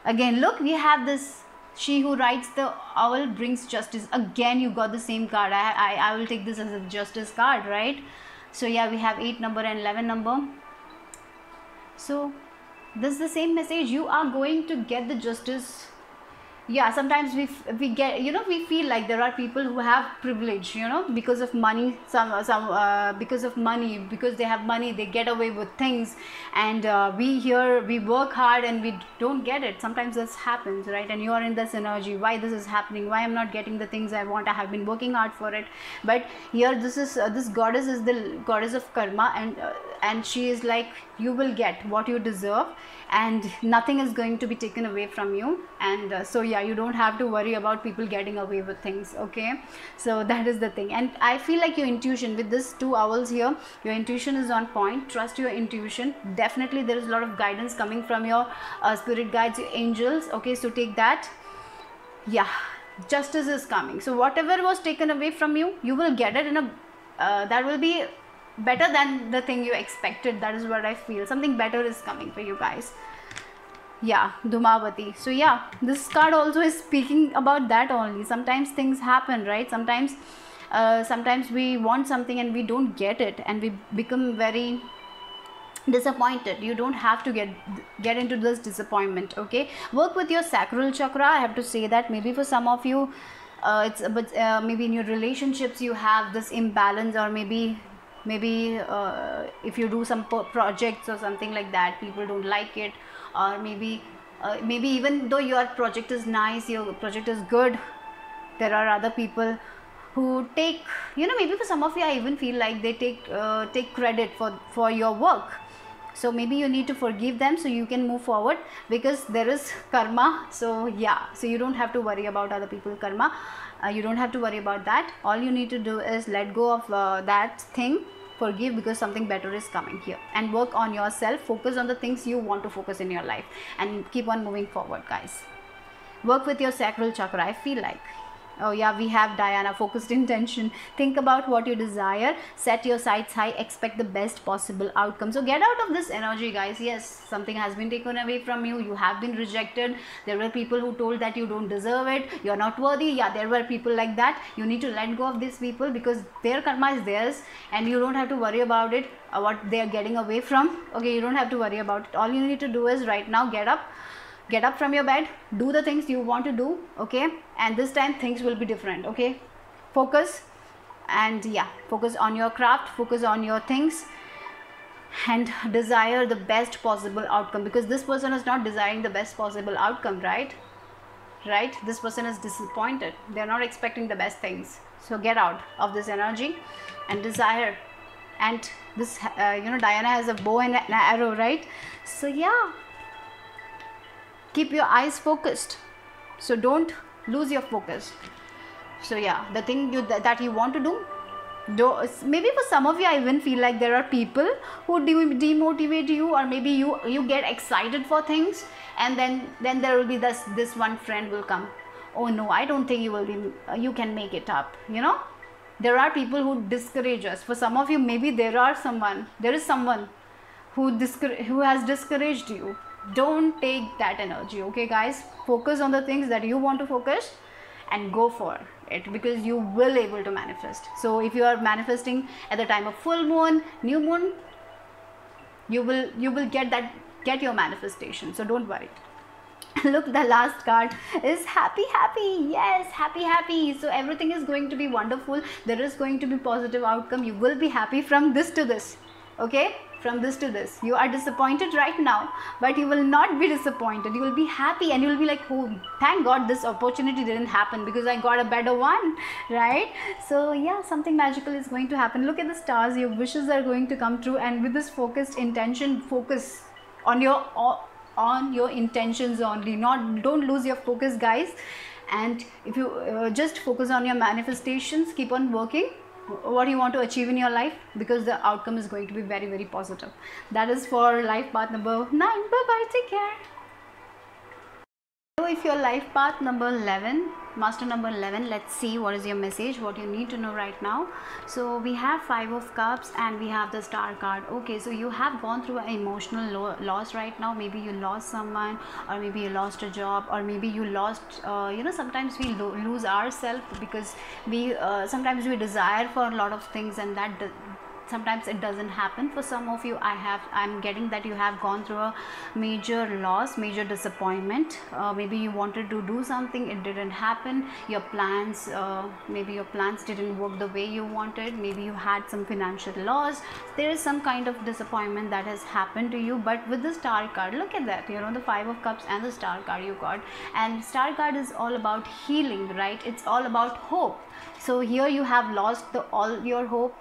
Again, look, we have this, she who rides the owl brings justice. Again, you got the same card. I will take this as a justice card, right? So yeah, we have 8 number and 11 number. So this is the same message. You are going to get the justice. Yeah, sometimes we get, you know, we feel like there are people who have privilege, you know, because of money, because of money, because they have money, they get away with things, and we work hard and we don't get it. Sometimes this happens, right? And you are in this energy, why this is happening, why I'm not getting the things I want. I have been working hard for it. But here, this is this goddess is the goddess of karma, and she is like, you will get what you deserve, and nothing is going to be taken away from you. And so yeah, you don't have to worry about people getting away with things. Okay, so that is the thing. And I feel like your intuition, with this 2 owls here, your intuition is on point. Trust your intuition. Definitely there is a lot of guidance coming from your spirit guides, your angels. Okay, so take that. Yeah, justice is coming. So whatever was taken away from you, you will get it in a that will be better than the thing you expected. That is what I feel. Something better is coming for you guys. Yeah, Dhumavati. So yeah, this card also is speaking about that only. Sometimes things happen, right? Sometimes we want something and we don't get it, and we become very disappointed. You don't have to get into this disappointment. Okay, work with your sacral chakra. I have to say that maybe for some of you, maybe in your relationships you have this imbalance, or maybe if you do some projects or something like that, people don't like it, or maybe even though your project is nice, your project is good, there are other people who take, you know, maybe for some of you, I even feel like they take credit for your work. So maybe you need to forgive them so you can move forward, because there is karma. So yeah, so you don't have to worry about other people's karma. You don't have to worry about that. All you need to do is let go of that thing, forgive, because something better is coming here, and work on yourself. Focus on the things you want to focus in your life, and keep on moving forward, guys. Work with your sacral chakra, I feel like. Oh yeah, we have Diana, focused intention. Think about what you desire, set your sights high, expect the best possible outcome. So get out of this energy, guys. Yes, something has been taken away from you. You have been rejected. There were people who told that you don't deserve it, you're not worthy. Yeah, there were people like that. You need to let go of these people because their karma is theirs and you don't have to worry about it, what they are getting away from. Okay, you don't have to worry about it. All you need to do is right now get up from your bed, do the things you want to do, okay, and this time things will be different. Okay, focus, and yeah, focus on your craft, focus on your things, and desire the best possible outcome, because this person is not desiring the best possible outcome, right? This person is disappointed, they're not expecting the best things. So get out of this energy and desire. And this Diana has a bow and an arrow, right? So yeah, keep your eyes focused, so don't lose your focus. So yeah, the thing that you want to do, maybe for some of you I even feel like there are people who demotivate you, or maybe you get excited for things, and then there will be this one friend will come, oh no, I don't think you can make it up. There are people who discourage us. For some of you, maybe there is someone who has discouraged you. Don't take that energy. Okay guys, focus on the things that you want to focus and go for it, because you will able to manifest. So if you are manifesting at the time of full moon, new moon, you will get your manifestation. So don't worry. Look, the last card is happy. Yes, happy. So everything is going to be wonderful. There is going to be positive outcome. You will be happy from this to this. Okay, from this to this. You are disappointed right now, but you will not be disappointed. You will be happy, and you will be like, oh, thank God this opportunity didn't happen because I got a better one, right? So yeah, something magical is going to happen. Look at the stars. Your wishes are going to come true, and with this focused intention, focus on your intentions only. Don't lose your focus, guys. And if you just focus on your manifestations, keep on working what you want to achieve in your life, because the outcome is going to be very, very positive. That is for life path number 9. Bye bye, take care. So if your life path number 11, master number 11, let's see what is your message, what you need to know right now. So we have 5 of cups and we have the star card. Okay, so you have gone through an emotional loss right now. Maybe you lost someone, or maybe you lost a job, or maybe you lost sometimes we lose ourselves, because we sometimes we desire for a lot of things, and that sometimes it doesn't happen. For some of you, I'm getting that you have gone through a major loss, major disappointment. Maybe you wanted to do something, it didn't happen. Your plans, maybe your plans didn't work the way you wanted. Maybe you had some financial loss. There is some kind of disappointment that has happened to you. But with the star card, look at that, the 5 of cups and the star card you got. And star card is all about healing, right? It's all about hope. So here you have lost all your hope,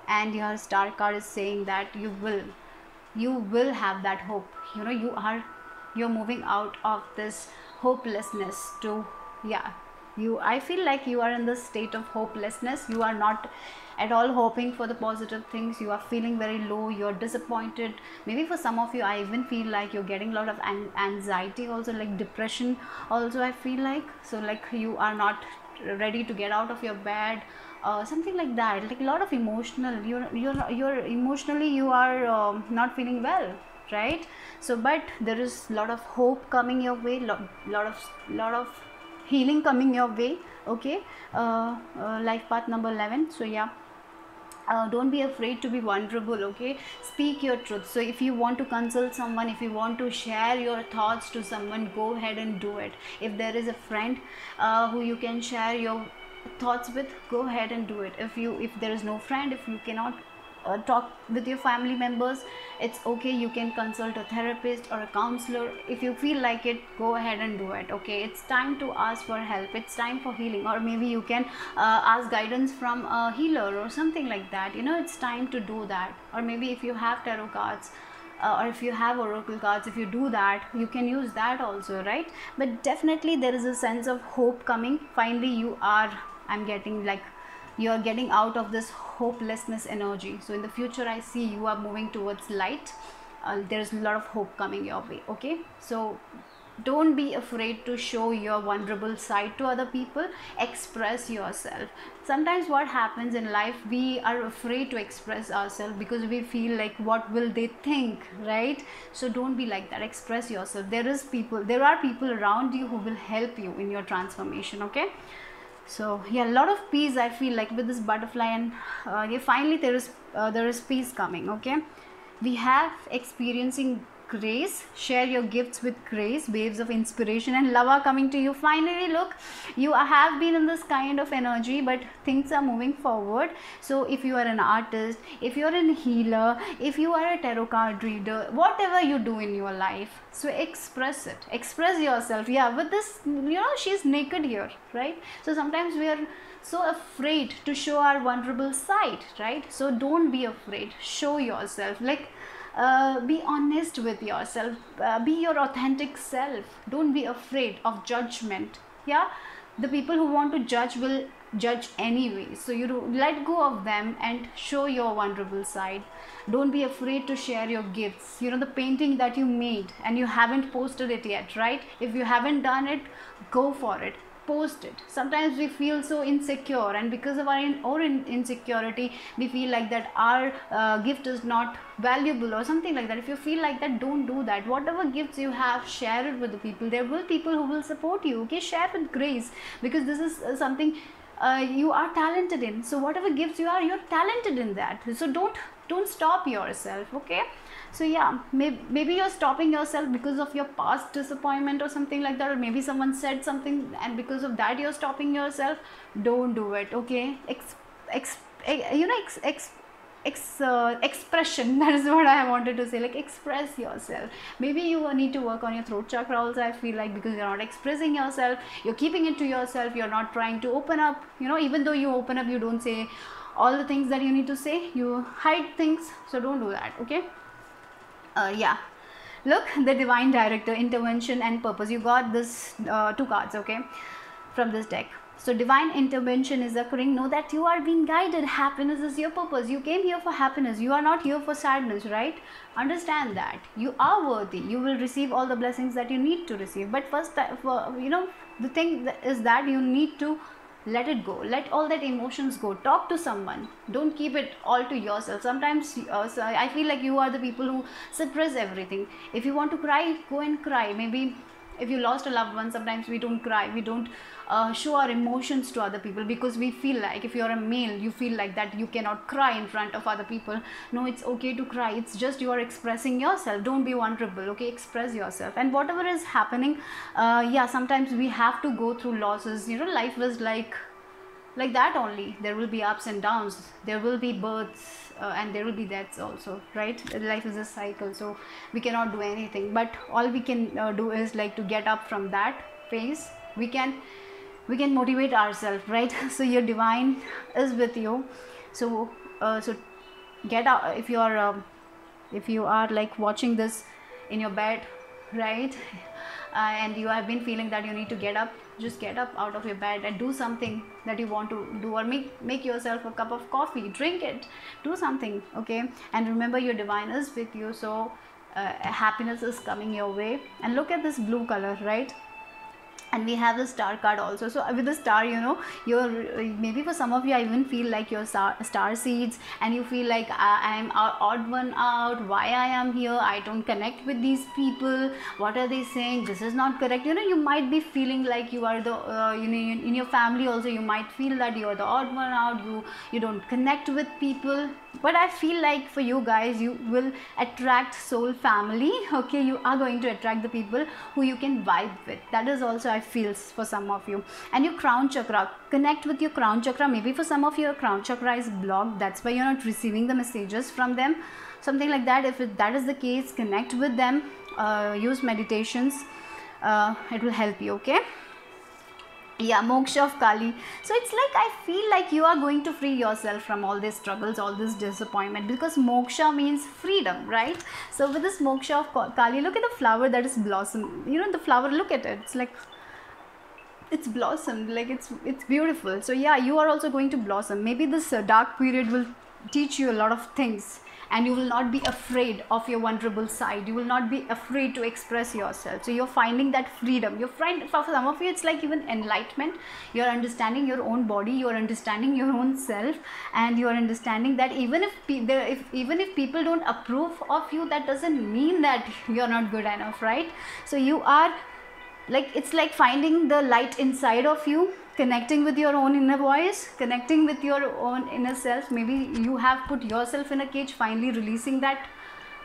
and your star card is saying that you will have that hope. You're moving out of this hopelessness to, I feel like you are in the state of hopelessness. You are not at all hoping for the positive things. You are feeling very low, you're disappointed. Maybe for some of you, I even feel like you're getting a lot of anxiety also, like depression also, I feel like. So like you are not ready to get out of your bed, something like that, like a lot of emotional, you're emotionally you are not feeling well, right? So but there is a lot of hope coming your way, lot of healing coming your way. Okay, life path number 11. So yeah, don't be afraid to be vulnerable. Okay, speak your truth. So if you want to consult someone, if you want to share your thoughts to someone, go ahead and do it. If there is a friend who you can share your thoughts with, go ahead and do it. If there is no friend, if you cannot talk with your family members, it's okay, you can consult a therapist or a counselor. If you feel like it, go ahead and do it. Okay, it's time to ask for help, it's time for healing. Or maybe you can ask guidance from a healer or something like that. It's time to do that. Or maybe if you have tarot cards, or if you have oracle cards, if you do that, you can use that also, right? But definitely there is a sense of hope coming. Finally I'm getting like you are getting out of this hopelessness energy. So in the future, I see you are moving towards light. There's a lot of hope coming your way. Okay, so Don't be afraid to show your vulnerable side to other people. Express yourself. Sometimes what happens in life, we are afraid to express ourselves because we feel like what will they think, right? So don't be like that. Express yourself. There are people around you who will help you in your transformation, okay? So yeah, a lot of peace I feel like with this butterfly, and yeah, finally there is peace coming, okay? We have experiencing grace. Share your gifts with grace. Waves of inspiration and love are coming to you. Finally, look, you have been in this kind of energy, but things are moving forward. So if you are an artist, if you're a healer, if you are a tarot card reader, whatever you do in your life, so express it, express yourself. Yeah, with this, she's naked here, right? So sometimes we are so afraid to show our vulnerable side, right? So don't be afraid. Show yourself. Like, be honest with yourself. Be your authentic self. Don't be afraid of judgment. Yeah, the people who want to judge will judge anyway. So you let go of them and show your vulnerable side. Don't be afraid to share your gifts. The painting that you made and you haven't posted it yet, right? If you haven't done it, go for it. Post it. Sometimes we feel so insecure, and because of our insecurity, we feel like that our gift is not valuable or something like that. If you feel like that, don't do that. Whatever gifts you have, share it with the people. There will people who will support you, okay? Share with grace, because this is something you are talented in. So whatever gifts you are, you're talented in that. So don't stop yourself, okay? So yeah, maybe you're stopping yourself because of your past disappointment or something like that, or maybe someone said something and because of that you're stopping yourself. Don't do it, okay? Expression, that is what I wanted to say. Like, express yourself. Maybe you need to work on your throat chakra also, I feel like, because you're not expressing yourself, you're keeping it to yourself, you're not trying to open up. Even though you open up, you don't say all the things that you need to say, you hide things. So don't do that, okay? Yeah, look, the divine director, intervention and purpose. You got this 2 cards, okay, from this deck. So divine intervention is occurring. Know that you are being guided. Happiness is your purpose. You came here for happiness. You are not here for sadness, right? Understand that you are worthy. You will receive all the blessings that you need to receive. But first, the thing is that you need to let it go. Let all that emotions go. Talk to someone. Don't keep it all to yourself. Sometimes so I feel like you are the people who suppress everything. If you want to cry, go and cry. Maybe if you lost a loved one, sometimes we don't cry, we don't show our emotions to other people, because we feel like, if you're a male, you feel like that you cannot cry in front of other people. No, it's okay to cry. It's just you are expressing yourself. Don't be vulnerable, okay? Express yourself. And whatever is happening, yeah, sometimes we have to go through losses. Life is like that only. There will be ups and downs, there will be births, and there will be deaths also, right? Life is a cycle, so we cannot do anything, but all we can do is like to get up from that phase. We can motivate ourselves, right? So your divine is with you. So so get out. If you are like watching this in your bed, right, and you have been feeling that you need to get up, just get up out of your bed and do something that you want to do, or make yourself a cup of coffee, drink it, do something, okay? And remember, your divine is with you. So happiness is coming your way. And look at this blue color, right? And we have the star card also. So with the star, you're maybe for some of you, I even feel like you're star seeds, and you feel like I'm odd one out. Why I am here? I don't connect with these people. What are they saying? This is not correct. You might be feeling like you are the in your family also, you might feel that you are the odd one out. You don't connect with people. But I feel like for you guys, you will attract soul family, okay? You are going to attract the people who you can vibe with. That is also, I feel, for some of you. And your crown chakra, connect with your crown chakra. Maybe for some of you, your crown chakra is blocked. That's why you're not receiving the messages from them, something like that. If that is the case, connect with them. Use meditations. It will help you, okay? Yeah, moksha of Kali. So it's like, I feel like you are going to free yourself from all these struggles, all this disappointment, because moksha means freedom, right? So with this moksha of Kali, look at the flower that is blossom. The flower, look at it. It's like, it's blossomed, like it's beautiful. So yeah, you are also going to blossom. Maybe this dark period will teach you a lot of things, and you will not be afraid of your vulnerable side. You will not be afraid to express yourself. So you're finding that freedom. For some of you, it's like even enlightenment. You're understanding your own body, you're understanding your own self, and you're understanding that even if people don't approve of you, that doesn't mean that you're not good enough, right? So you are like, it's like finding the light inside of you, connecting with your own inner voice, connecting with your own inner self. Maybe you have put yourself in a cage, finally releasing that,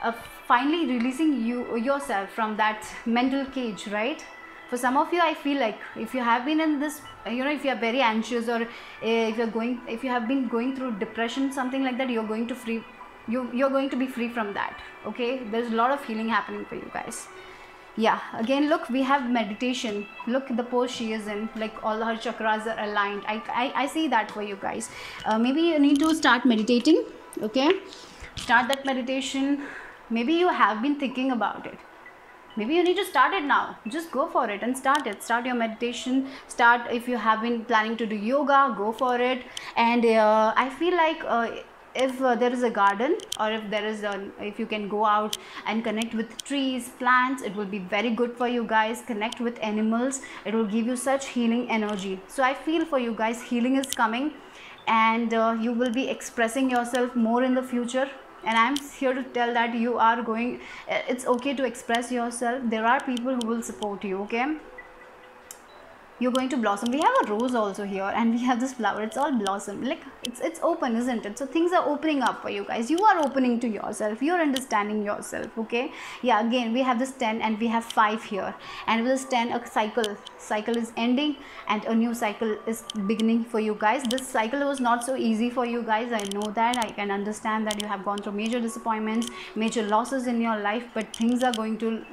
yourself from that mental cage, right? For some of you, I feel like if you have been in this, if you are very anxious, or if you have been going through depression, something like that, you're going to be free from that. Okay, there's a lot of healing happening for you guys. Yeah, again, look, we have meditation. Look, the pose she is in, like all her chakras are aligned. I see that for you guys. Maybe you need to start meditating. Okay, start that meditation. Maybe you have been thinking about it. Maybe you need to start it now. Just go for it and start it. Start your meditation. Start, if you have been planning to do yoga, go for it. And I feel like if there is a garden, or if you can go out and connect with trees, plants, it will be very good for you guys. Connect with animals, it will give you such healing energy. So I feel for you guys, healing is coming, and you will be expressing yourself more in the future. And I'm here to tell that you are going, it's okay to express yourself. There are people who will support you. Okay, you're going to blossom. We have a rose also here, and we have this flower. It's all blossom, like it's open, isn't it? So things are opening up for you guys. You are opening to yourself, you're understanding yourself. Okay, yeah, again, we have this 10 and we have 5 here, and with this 10, a cycle is ending and a new cycle is beginning for you guys. This cycle was not so easy for you guys. I know that. I can understand that you have gone through major disappointments, major losses in your life, but things are going to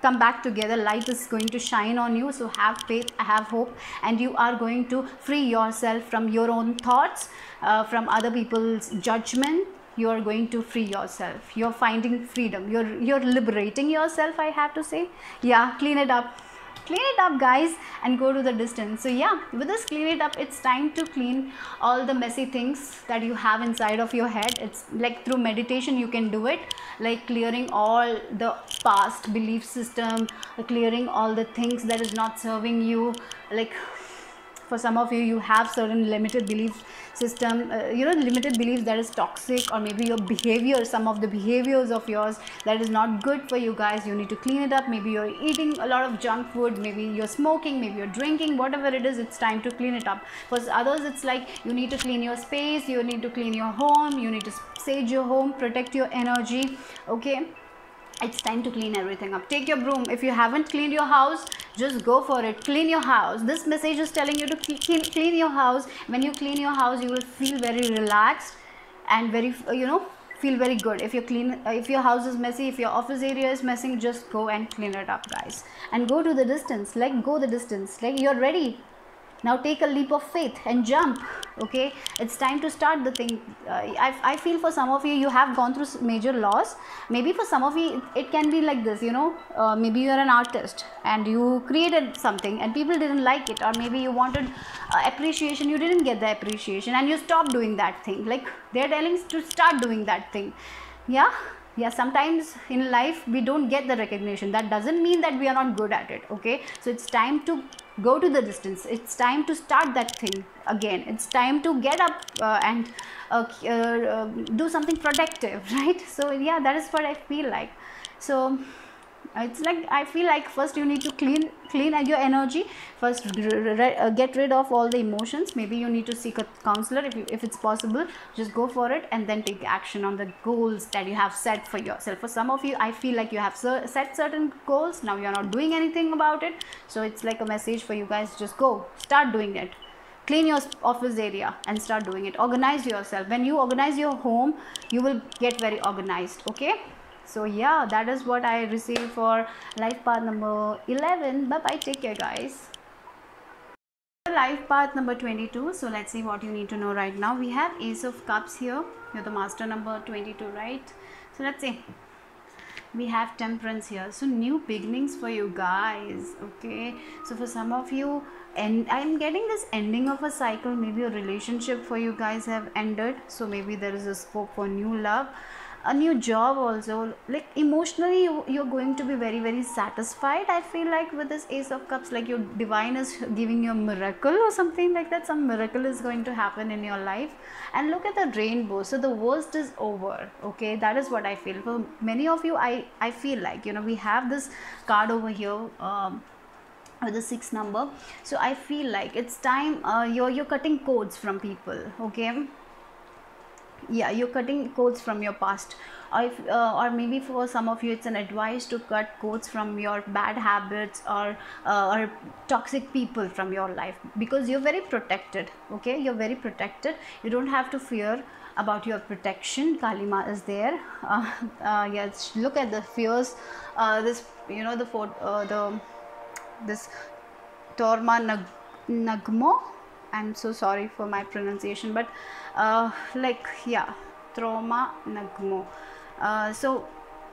come back together. Light is going to shine on you. So have faith, have hope, and you are going to free yourself from your own thoughts, from other people's judgment. You are going to free yourself. You're finding freedom. You're liberating yourself, I have to say. Yeah, clean it up, guys, and go to the distance. So yeah, with this clean it up, it's time to clean all the messy things that you have inside of your head. It's like through meditation you can do it, like clearing all the past belief system, clearing all the things that is not serving you. Like for some of you, you have certain limited belief system, limited beliefs that is toxic, or maybe your behavior, some of the behaviors of yours that is not good for you guys. You need to clean it up. Maybe you're eating a lot of junk food, maybe you're smoking, maybe you're drinking, whatever it is, it's time to clean it up. For others, it's like you need to clean your space, you need to clean your home, you need to sage your home, protect your energy. Okay, it's time to clean everything up. Take your broom. If you haven't cleaned your house, just go for it. Clean your house. This message is telling you to clean your house. When you clean your house, you will feel very relaxed and very, feel very good. If your house is messy, if your office area is messy, just go and clean it up, guys, and go to the distance. Like, go the distance. Like, you're ready. Now take a leap of faith and jump. Okay, it's time to start the thing. I feel for some of you, you have gone through major loss. Maybe for some of you, it can be like this, maybe you are an artist and you created something and people didn't like it, or maybe you wanted appreciation, you didn't get the appreciation, and you stopped doing that thing. Like, they're telling to start doing that thing. Yeah, sometimes in life we don't get the recognition. That doesn't mean that we are not good at it. Okay, so it's time to go to the distance. It's time to start that thing again. It's time to get up and do something productive, right? So yeah, that is what I feel like. So it's like, I feel like first you need to clean your energy. First get rid of all the emotions. Maybe you need to seek a counselor if it's possible. Just go for it, and then take action on the goals that you have set for yourself. For some of you, I feel like you have set certain goals. Now you're not doing anything about it. So it's like a message for you guys. Just go, start doing it. Clean your office area and start doing it. Organize yourself. When you organize your home, you will get very organized. Okay, so yeah, that is what I received for life path number 11. Bye bye, take care, guys. Life path number 22. So let's see what you need to know right now. We have Ace of Cups here. You're the master number 22, right? So let's see. We have Temperance here. So new beginnings for you guys. Okay, so for some of you, and I'm getting this ending of a cycle. Maybe a relationship for you guys have ended, so maybe there is a scope for new love. a new job also, like emotionally you're going to be very very satisfied. I feel like with this Ace of Cups, like your divine is giving you a miracle or something like that. Some miracle is going to happen in your life. And look at the rainbow, so the worst is over. Okay, that is what I feel. For many of you, I feel like, you know, we have this card over here, with the 6 number. So I feel like it's time, you're cutting codes from people. Okay, yeah, you're cutting codes from your past. Or if, or maybe for some of you it's an advice to cut codes from your bad habits, or toxic people from your life, because you're very protected. Okay, you're very protected. You don't have to fear about your protection. Kalima is there. Yes, look at the fears. This, you know, this Torma Nagmo. I'm so sorry for my pronunciation, but like, yeah, Trauma Nagmo. So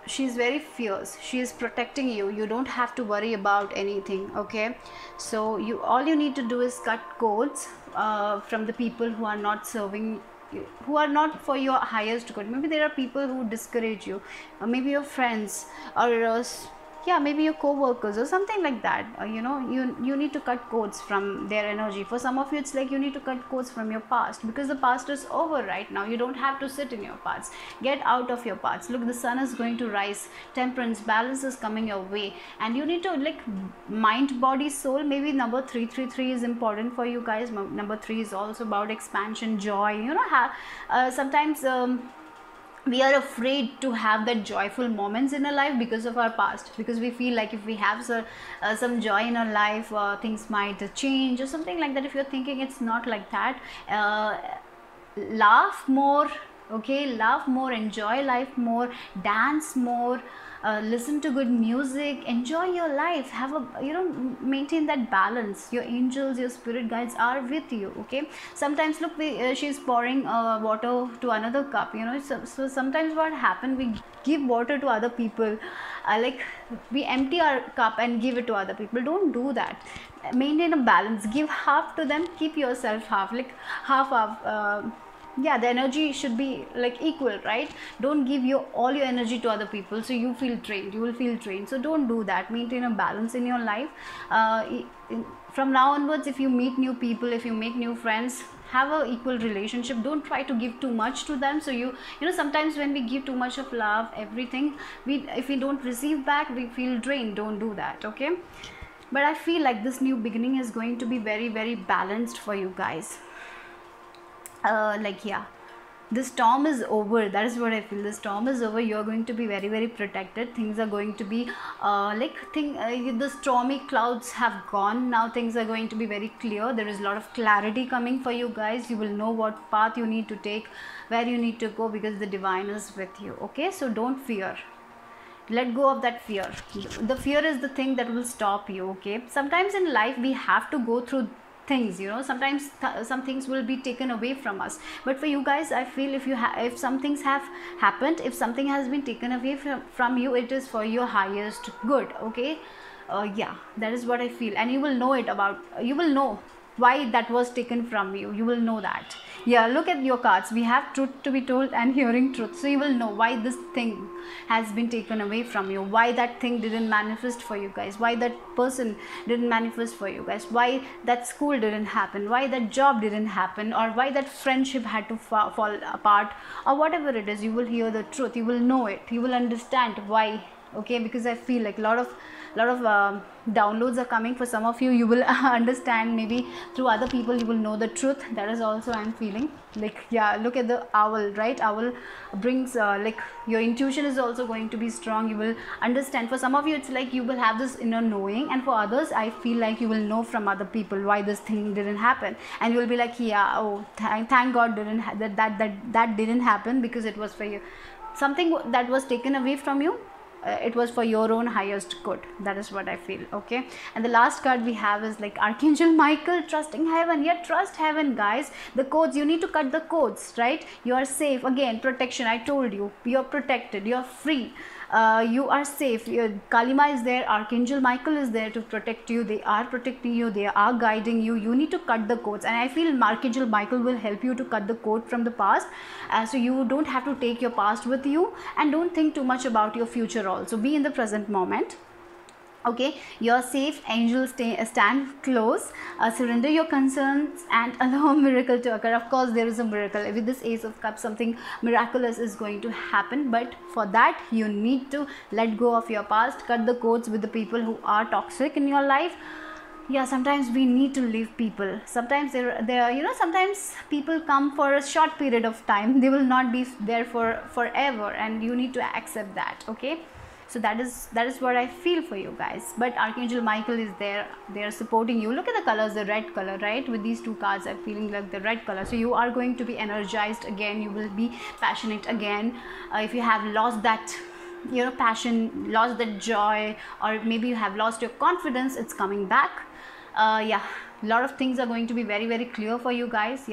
she's very fierce. She is protecting you. You don't have to worry about anything. Okay, so all you need to do is cut codes from the people who are not serving you, who are not for your highest good. Maybe there are people who discourage you, maybe your friends, or yeah, maybe your co-workers or something like that. You know, you need to cut codes from their energy. For some of you it's like you need to cut codes from your past, because the past is over right now. You don't have to sit in your past. Get out of your past. Look, the sun is going to rise. Temperance, balance is coming your way, and you need to, like, mind, body, soul. Maybe number 333 is important for you guys. Number 3 is also about expansion, joy. You know, sometimes we are afraid to have that joyful moments in our life because of our past, because we feel like if we have some joy in our life, things might change or something like that. If you're thinking, it's not like that. Laugh more. Okay, laugh more, enjoy life more, dance more, listen to good music, enjoy your life, have a, you know, maintain that balance. Your angels, your spirit guides are with you. Okay, sometimes look, she's pouring water to another cup. You know, so sometimes what happen, we give water to other people, like we empty our cup and give it to other people. Don't do that. Maintain a balance. Give half to them, keep yourself half, like half. Yeah, the energy should be like equal, right? Don't give all your energy to other people, so you feel drained. You will feel drained. So don't do that. Maintain a balance in your life. From now onwards, if you meet new people, if you make new friends, have a equal relationship. Don't try to give too much to them. So you know, sometimes when we give too much of love, everything, if we don't receive back, we feel drained. Don't do that. Okay, but I feel like this new beginning is going to be very very balanced for you guys. Like, yeah, the storm is over. That is what I feel. The storm is over. You're going to be very very protected. Things are going to be the stormy clouds have gone. Now things are going to be very clear. There is a lot of clarity coming for you guys. You will know what path you need to take, where you need to go, because the divine is with you. Okay, so don't fear. Let go of that fear. The fear is the thing that will stop you. Okay, sometimes in life we have to go through things, you know. Sometimes some things will be taken away from us, but for you guys, I feel if some things have happened, if something has been taken away from you, it is for your highest good. Okay, yeah, that is what I feel. And you will know you will know why that was taken from you. You will know that. Yeah, look at your cards. We have truth to be told and hearing truth. So you will know why this thing has been taken away from you, why that thing didn't manifest for you guys, why that person didn't manifest for you guys, why that school didn't happen, why that job didn't happen, or why that friendship had to fall apart, or whatever it is. You will hear the truth. You will know it. You will understand why. Okay, because I feel like a lot of downloads are coming. For some of you, you will understand. Maybe through other people you will know the truth. That is also I'm feeling. Like, yeah, look at the owl, right? Owl brings like your intuition is also going to be strong. You will understand. For some of you, it's like you will have this inner knowing, and for others, I feel like you will know from other people why this thing didn't happen, and you will be like, yeah, oh, thank God that didn't happen, because it was for you. Something that was taken away from you, it was for your own highest good. That is what I feel. Okay, and the last card we have is like Archangel Michael, trusting heaven. Yeah, trust heaven, guys. The codes, you need to cut the codes, right? You are safe. Again, protection. I told you, you're protected, you're free. you are safe. Kalima is there, Archangel Michael is there to protect you. They are protecting you, they are guiding you. You need to cut the cords, and I feel Archangel Michael will help you to cut the cord from the past, so you don't have to take your past with you, and don't think too much about your future also. Be in the present moment. Okay, you're safe. Angels stand close. Surrender your concerns and allow a miracle to occur. Of course, there is a miracle with this Ace of Cups. Something miraculous is going to happen, but for that you need to let go of your past, cut the cords with the people who are toxic in your life. Yeah, sometimes we need to leave people. Sometimes they're sometimes people come for a short period of time. They will not be there for forever, and you need to accept that. Okay, so that is what I feel for you guys. But Archangel Michael is there. They are supporting you. Look at the colors, the red color, right? With these two cards, I'm feeling like the red color. So you are going to be energized again. You will be passionate again. If you have lost that passion, lost that joy, or maybe you have lost your confidence, it's coming back. Yeah, a lot of things are going to be very, very clear for you guys.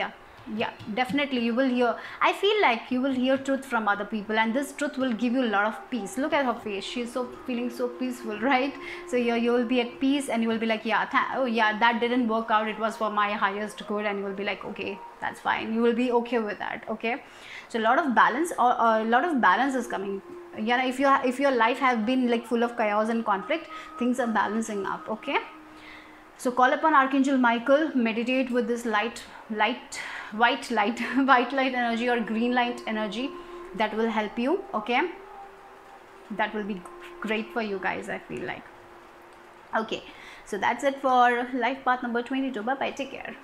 Yeah, definitely you will hear, I feel like you will hear truth from other people, and this truth will give you a lot of peace. Look at her face, she's feeling so peaceful, right? So you will be at peace, and you will be like, yeah, oh yeah, that didn't work out, it was for my highest good, and you will be like, okay, that's fine. You will be okay with that. Okay, so a lot of balance, or a lot of balance is coming. Yeah, if your life have been like full of chaos and conflict, things are balancing up. Okay, so call upon Archangel Michael, meditate with this white light white light energy or green light energy. That will help you. Okay, that will be great for you guys, I feel like. Okay, so that's it for life path number 22. Bye bye, take care.